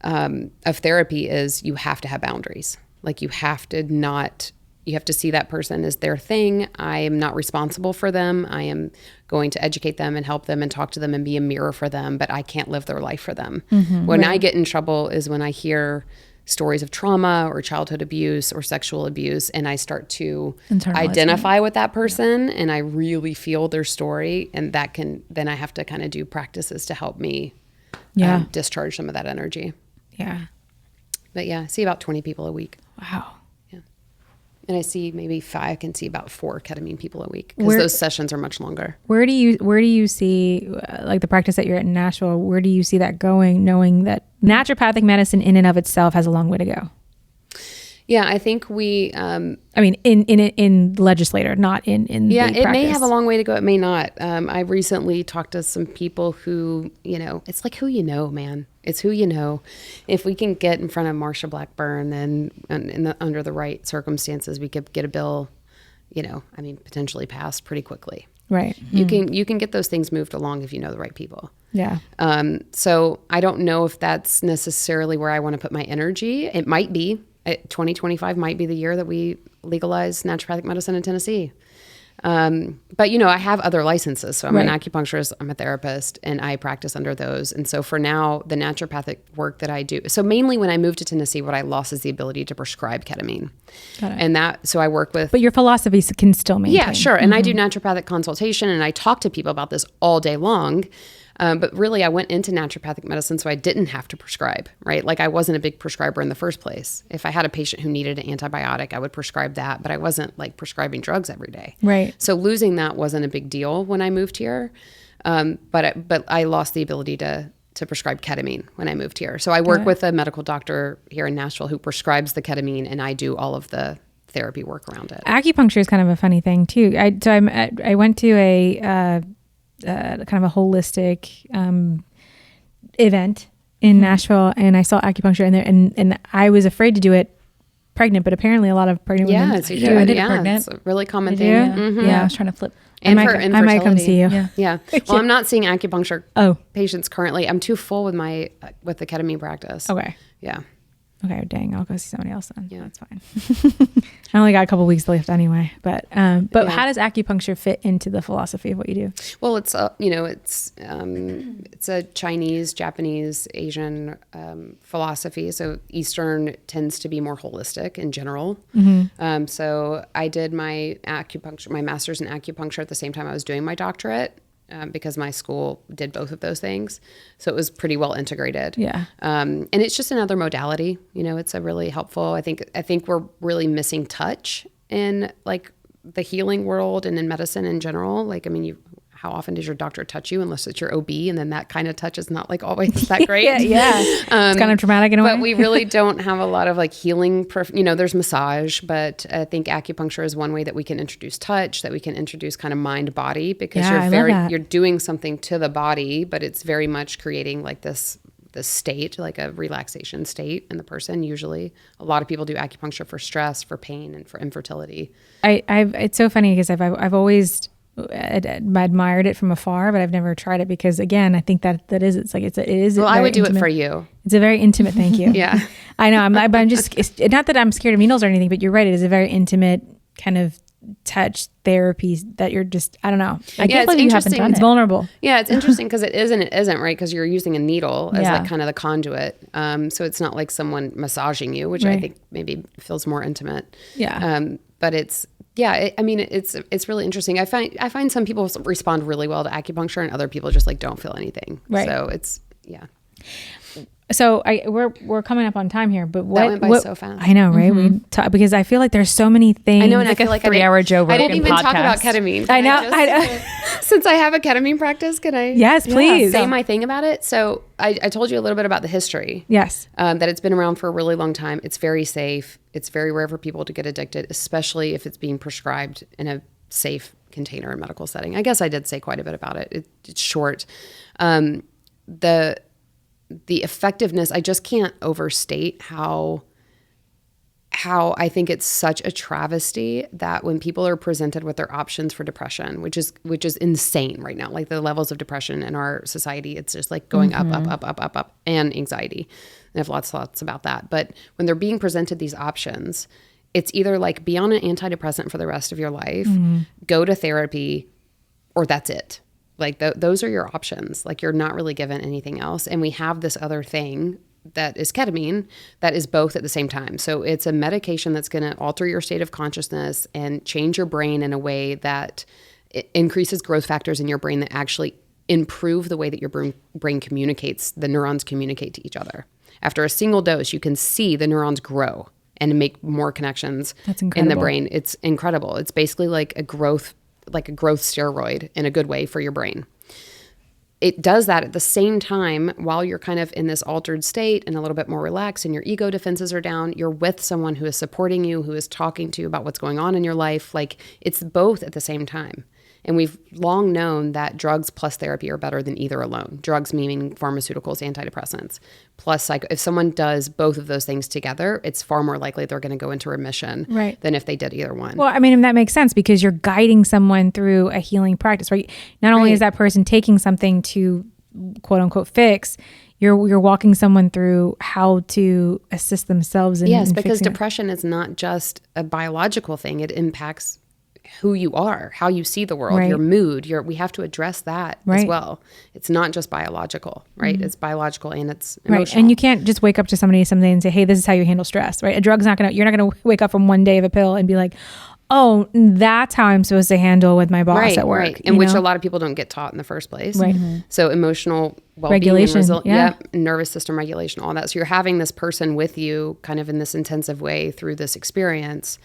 therapy is you have to have boundaries. Like you have to see that person as their thing. I am not responsible for them. I am going to educate them and help them and talk to them and be a mirror for them, but I can't live their life for them. When I get in trouble is when I hear stories of trauma or childhood abuse or sexual abuse, and I start to identify with that person and I really feel their story, and then I have to kind of do practices to help me discharge some of that energy. Yeah. But I see about 20 people a week. Wow. And I see maybe I can see about 4 ketamine people a week because those sessions are much longer. Where do you see like the practice that you're at in Nashville? Where do you see that going, knowing that naturopathic medicine in and of itself has a long way to go? Yeah, I think we. In legislator, not in the it practice. may have a long way to go. It may not. I recently talked to some people who, it's like who you know, man. It's who you know. If we can get in front of Marsha Blackburn, then under the right circumstances, we could get a bill, potentially passed pretty quickly. Right. You can get those things moved along if you know the right people. Yeah. So I don't know if that's necessarily where I want to put my energy. It might be. 2025 might be the year that we legalize naturopathic medicine in Tennessee. But, I have other licenses. So I'm an acupuncturist, I'm a therapist, and I practice under those. And so for now, the naturopathic work that I do, so mainly when I moved to Tennessee, what I lost is the ability to prescribe ketamine. Got it. And so I work with... But your philosophy can still maintain. Yeah, sure. And I do naturopathic consultation, and I talk to people about this all day long. But really, I went into naturopathic medicine so I didn't have to prescribe, right? Like I wasn't a big prescriber in the first place. If I had a patient who needed an antibiotic, I would prescribe that, but I wasn't like prescribing drugs every day. Right. So losing that wasn't a big deal when I moved here. But I lost the ability to prescribe ketamine when I moved here. So I work with a medical doctor here in Nashville who prescribes the ketamine, and I do all of the therapy work around it. Acupuncture is kind of a funny thing too. I went to a kind of a holistic event in Nashville, and I saw acupuncture in there, and I was afraid to do it pregnant, but apparently a lot of pregnant women do it. I did it pregnant. It's a really common Did thing. you? Yeah, I was trying to flip. And I for might infertility. come see you. Yeah. Well, I'm not seeing acupuncture Oh. patients currently. I'm too full with with the ketamine practice. Okay. Yeah. Okay, dang, I'll go see somebody else then. Yeah. That's fine. I only got a couple weeks left anyway. But how does acupuncture fit into the philosophy of what you do? Well, it's it's a Chinese, Japanese, Asian philosophy. So Eastern tends to be more holistic in general. So I did my master's in acupuncture at the same time I was doing my doctorate. because my school did both of those things. So it was pretty well integrated. Yeah. And it's just another modality. It's a really helpful. I think we're really missing touch in like the healing world and in medicine in general. Like, how often does your doctor touch you unless it's your OB? And then that kind of touch is not like always that great. yeah. It's kind of traumatic in a way. But we really don't have a lot of like healing. There's massage, but I think acupuncture is one way that we can introduce touch, that we can introduce kind of mind body, because you're doing something to the body, but it's very much creating like this state, like a relaxation state in the person. Usually a lot of people do acupuncture for stress, for pain, and for infertility. It's so funny because I've always admired it from afar, but I've never tried it because, again, I think that is, it's like, it is. Well, I would do it for you. It's a very intimate, thank you. Yeah. I know. I'm just, it's not that I'm scared of needles or anything, but you're right. It is a very intimate kind of touch therapy that you're just, I don't know. I can't believe you haven't done it. It's vulnerable. Yeah, it's interesting because it is and it isn't, right? Because you're using a needle as like kind of the conduit. So it's not like someone massaging you, which I think maybe feels more intimate. Yeah. But it's, it's really interesting. I find some people respond really well to acupuncture and other people just like don't feel anything. Right. So it's, yeah. So we're coming up on time here, but that went by so fast. I know, right? Because I feel like there's so many things. I know, and like I feel like 3-hour Joe Rogan I didn't even podcast. talk about ketamine. I know. Since I have a ketamine practice, can I? Yes, please. Say my thing about it. So I told you a little bit about the history. Yes. That it's been around for a really long time. It's very safe. It's very rare for people to get addicted, especially if it's being prescribed in a safe container and medical setting. I guess I did say quite a bit about it. It's short. The effectiveness, I just can't overstate how I think it's such a travesty that when people are presented with their options for depression, which is insane right now, like the levels of depression in our society, it's just like going up, and anxiety. And I have lots of thoughts about that. But when they're being presented these options, it's either like be on an antidepressant for the rest of your life, go to therapy, or that's it. Like those are your options. Like you're not really given anything else. And we have this other thing that is ketamine that is both at the same time. So it's a medication that's going to alter your state of consciousness and change your brain in a way that it increases growth factors in your brain that actually improve the way that your brain communicates, the neurons communicate to each other. After a single dose, you can see the neurons grow and make more connections in the brain. It's incredible. It's basically like a growth steroid in a good way for your brain. It does that at the same time while you're kind of in this altered state and a little bit more relaxed and your ego defenses are down. You're with someone who is supporting you, who is talking to you about what's going on in your life. Like it's both at the same time. And we've long known that drugs plus therapy are better than either alone. Drugs meaning pharmaceuticals, antidepressants, plus if someone does both of those things together, it's far more likely they're going to go into remission than if they did either one. Well, I mean, and that makes sense because you're guiding someone through a healing practice, right? Not only is that person taking something to quote unquote fix, you're walking someone through how to assist themselves. Because depression is not just a biological thing. It impacts who you are, how you see the world, your mood, we have to address that as well. It's not just biological, right? It's biological and it's emotional. Right. And you can't just wake up to somebody someday and say, hey, this is how you handle stress, right? A drug's you're not going to wake up from one day of a pill and be like, oh, that's how I'm supposed to handle with my boss at work. Right. And which a lot of people don't get taught in the first place. Right. So emotional well-being, regulation, nervous system regulation, all that. So you're having this person with you kind of in this intensive way through this experience.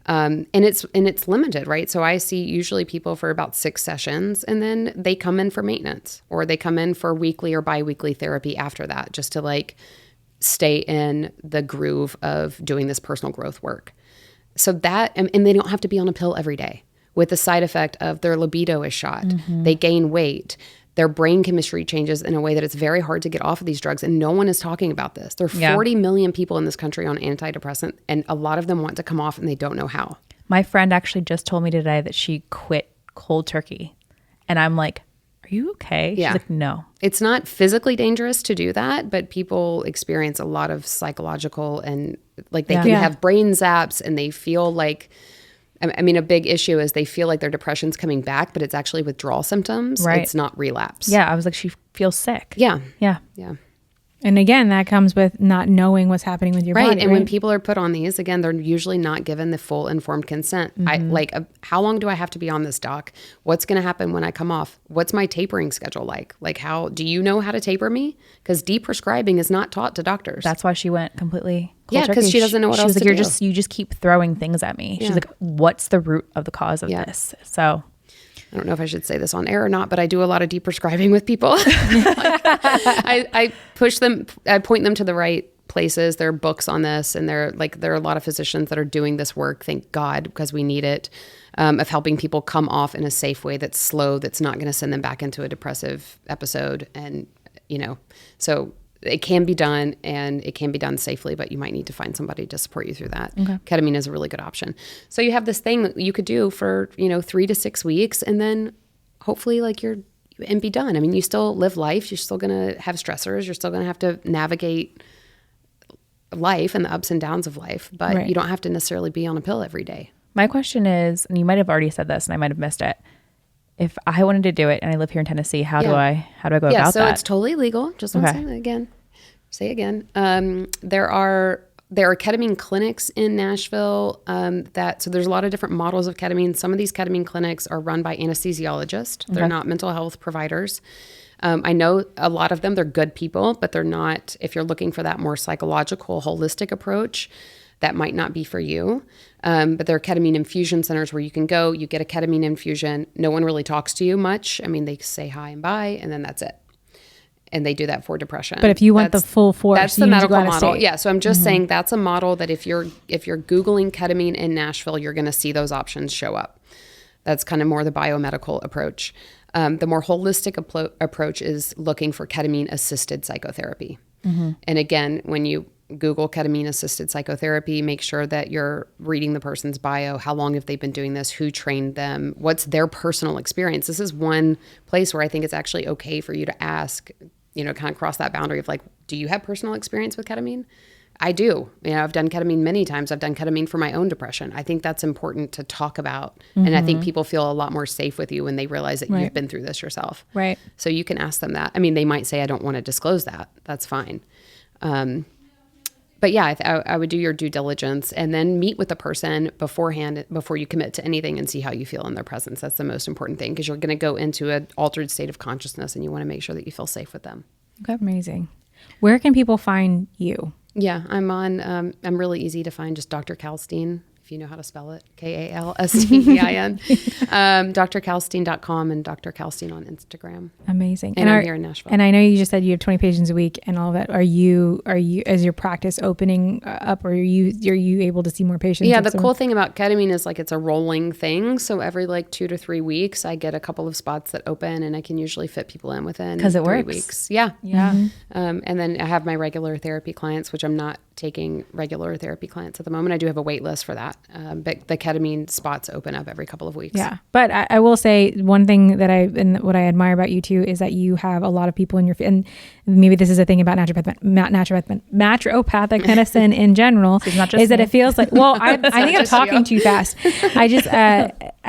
And it's limited, right? So I see usually people for about 6 sessions and then they come in for maintenance or they come in for weekly or biweekly therapy after that, just to like stay in the groove of doing this personal growth work. So that, and they don't have to be on a pill every day with the side effect of their libido is shot. They gain weight. Their brain chemistry changes in a way that it's very hard to get off of these drugs. And no one is talking about this. There are 40 million people in this country on antidepressant, and a lot of them want to come off and they don't know how. My friend actually just told me today that she quit cold turkey. And I'm like, are you okay? Yeah. She's like, no. It's not physically dangerous to do that, but people experience a lot of psychological and like they can have brain zaps and they feel like, I mean, a big issue is they feel like their depression's coming back, but it's actually withdrawal symptoms. Right. It's not relapse. Yeah. I was like, she feels sick. Yeah. Yeah. Yeah. And again, that comes with not knowing what's happening with your right. body. And when people are put on these, again, they're usually not given the full informed consent. How long do I have to be on this, doc? What's going to happen when I come off? What's my tapering schedule like? Like, how do you know how to taper me? Because deprescribing is not taught to doctors. That's why she went completely cold turkey. Because she doesn't know what else to do. You just keep throwing things at me. She's like, what's the root of the cause of this? So I don't know if I should say this on air or not, but I do a lot of deprescribing with people. I push them, I point them to the right places. There are books on this, and there are a lot of physicians that are doing this work, thank God, because we need it, of helping people come off in a safe way that's slow, that's not going to send them back into a depressive episode. And, so it can be done, and it can be done safely, but you might need to find somebody to support you through that. Okay. Ketamine is a really good option. So you have this thing that you could do for, 3 to 6 weeks, and then hopefully and be done. I mean, you still live life. You're still going to have stressors. You're still going to have to navigate life and the ups and downs of life, but you don't have to necessarily be on a pill every day. My question is, and you might have already said this and I might have missed it. If I wanted to do it and I live here in Tennessee, how do I go about that? So it's totally legal. Just want to say again. There are ketamine clinics in Nashville so there's a lot of different models of ketamine. Some of these ketamine clinics are run by anesthesiologists. They're not mental health providers. I know a lot of them, they're good people, but they're not, if you're looking for that more psychological, holistic approach, that might not be for you. But there are ketamine infusion centers where you can go, you get a ketamine infusion. No one really talks to you much. I mean, they say hi and bye, and then that's it. And they do that for depression. But if you want the full force, that's the medical model. Yeah. So I'm just saying that's a model that if you're Googling ketamine in Nashville, you're going to see those options show up. That's kind of more the biomedical approach. The more holistic approach is looking for ketamine-assisted psychotherapy. Mm-hmm. And again, when you Google ketamine-assisted psychotherapy, make sure that you're reading the person's bio. How long have they been doing this? Who trained them? What's their personal experience? This is one place where I think it's actually okay for you to ask, kind of cross that boundary of like, do you have personal experience with ketamine? I do. I've done ketamine many times. I've done ketamine for my own depression. I think that's important to talk about. Mm-hmm. And I think people feel a lot more safe with you when they realize that you've been through this yourself. Right. So you can ask them that. I mean, they might say, I don't want to disclose that. That's fine. But yeah, I would do your due diligence and then meet with the person beforehand, before you commit to anything, and see how you feel in their presence. That's the most important thing, because you're going to go into an altered state of consciousness, and you want to make sure that you feel safe with them. Okay. Amazing. Where can people find you? Yeah, I'm on, I'm really easy to find, just Dr. Kalstein, if you know how to spell it, Kalstein, drkalstein.com and Dr. Kalstein on Instagram. Amazing. And I'm here in Nashville. And I know you just said you have 20 patients a week and all that. Are you, as your practice opening up, or are you able to see more patients? Yeah, the cool thing about ketamine is it's a rolling thing. So every 2 to 3 weeks, I get a couple of spots that open, and I can usually fit people in within 3 weeks. Yeah. Yeah. Mm-hmm. And then I have my regular therapy clients, which I'm not taking regular therapy clients at the moment. I do have a wait list for that. But the ketamine spots open up every couple of weeks. Yeah. But I will say one thing that what I admire about you too is that you have a lot of people in your, and maybe this is a thing about naturopathic medicine in general, so is that it feels like, well, I think I'm talking too fast. I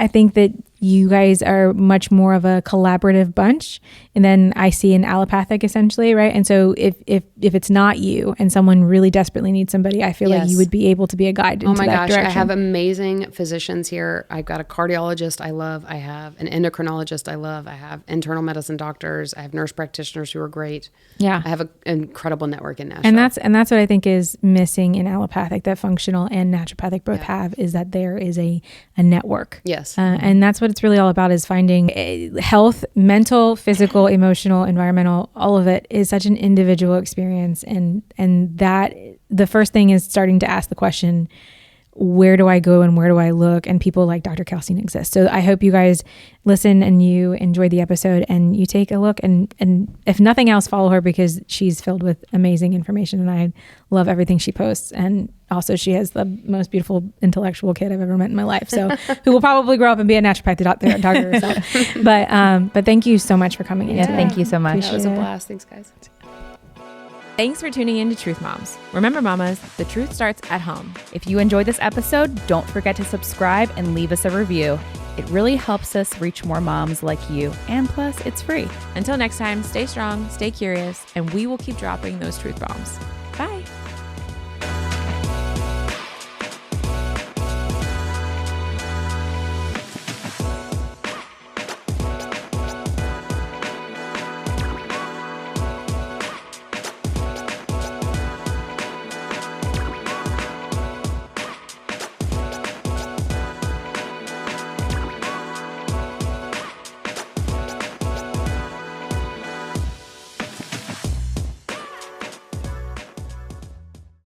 think that you guys are much more of a collaborative bunch, and then I see an allopathic essentially, right? And so if it's not you and someone really desperately needs somebody, I feel like you would be able to be a guide into that direction. I have amazing physicians here. I've got a cardiologist I love. I have an endocrinologist I love. I have internal medicine doctors. I have nurse practitioners who are great. Yeah. I have an incredible network in Nashville. And that's what I think is missing in allopathic, that functional and naturopathic both have, is that there is a network. Yes. And that's what it's really all about, is finding health, mental, physical, emotional, environmental, all of it is such an individual experience. And that the first thing is starting to ask the question, where do I go and where do I look? And people like Dr. Kalstein exist. So I hope you guys listen and you enjoyed the episode and you take a look, and if nothing else, follow her, because she's filled with amazing information and I love everything she posts. And also she has the most beautiful intellectual kid I've ever met in my life. So who will probably grow up and be a naturopathic doctor herself. But thank you so much for coming in. Yeah, thank you so much. That was a blast. Thanks, guys. Thanks for tuning in to Truth Moms. Remember, mamas, the truth starts at home. If you enjoyed this episode, don't forget to subscribe and leave us a review. It really helps us reach more moms like you, and plus, it's free. Until next time, stay strong, stay curious, and we will keep dropping those truth bombs.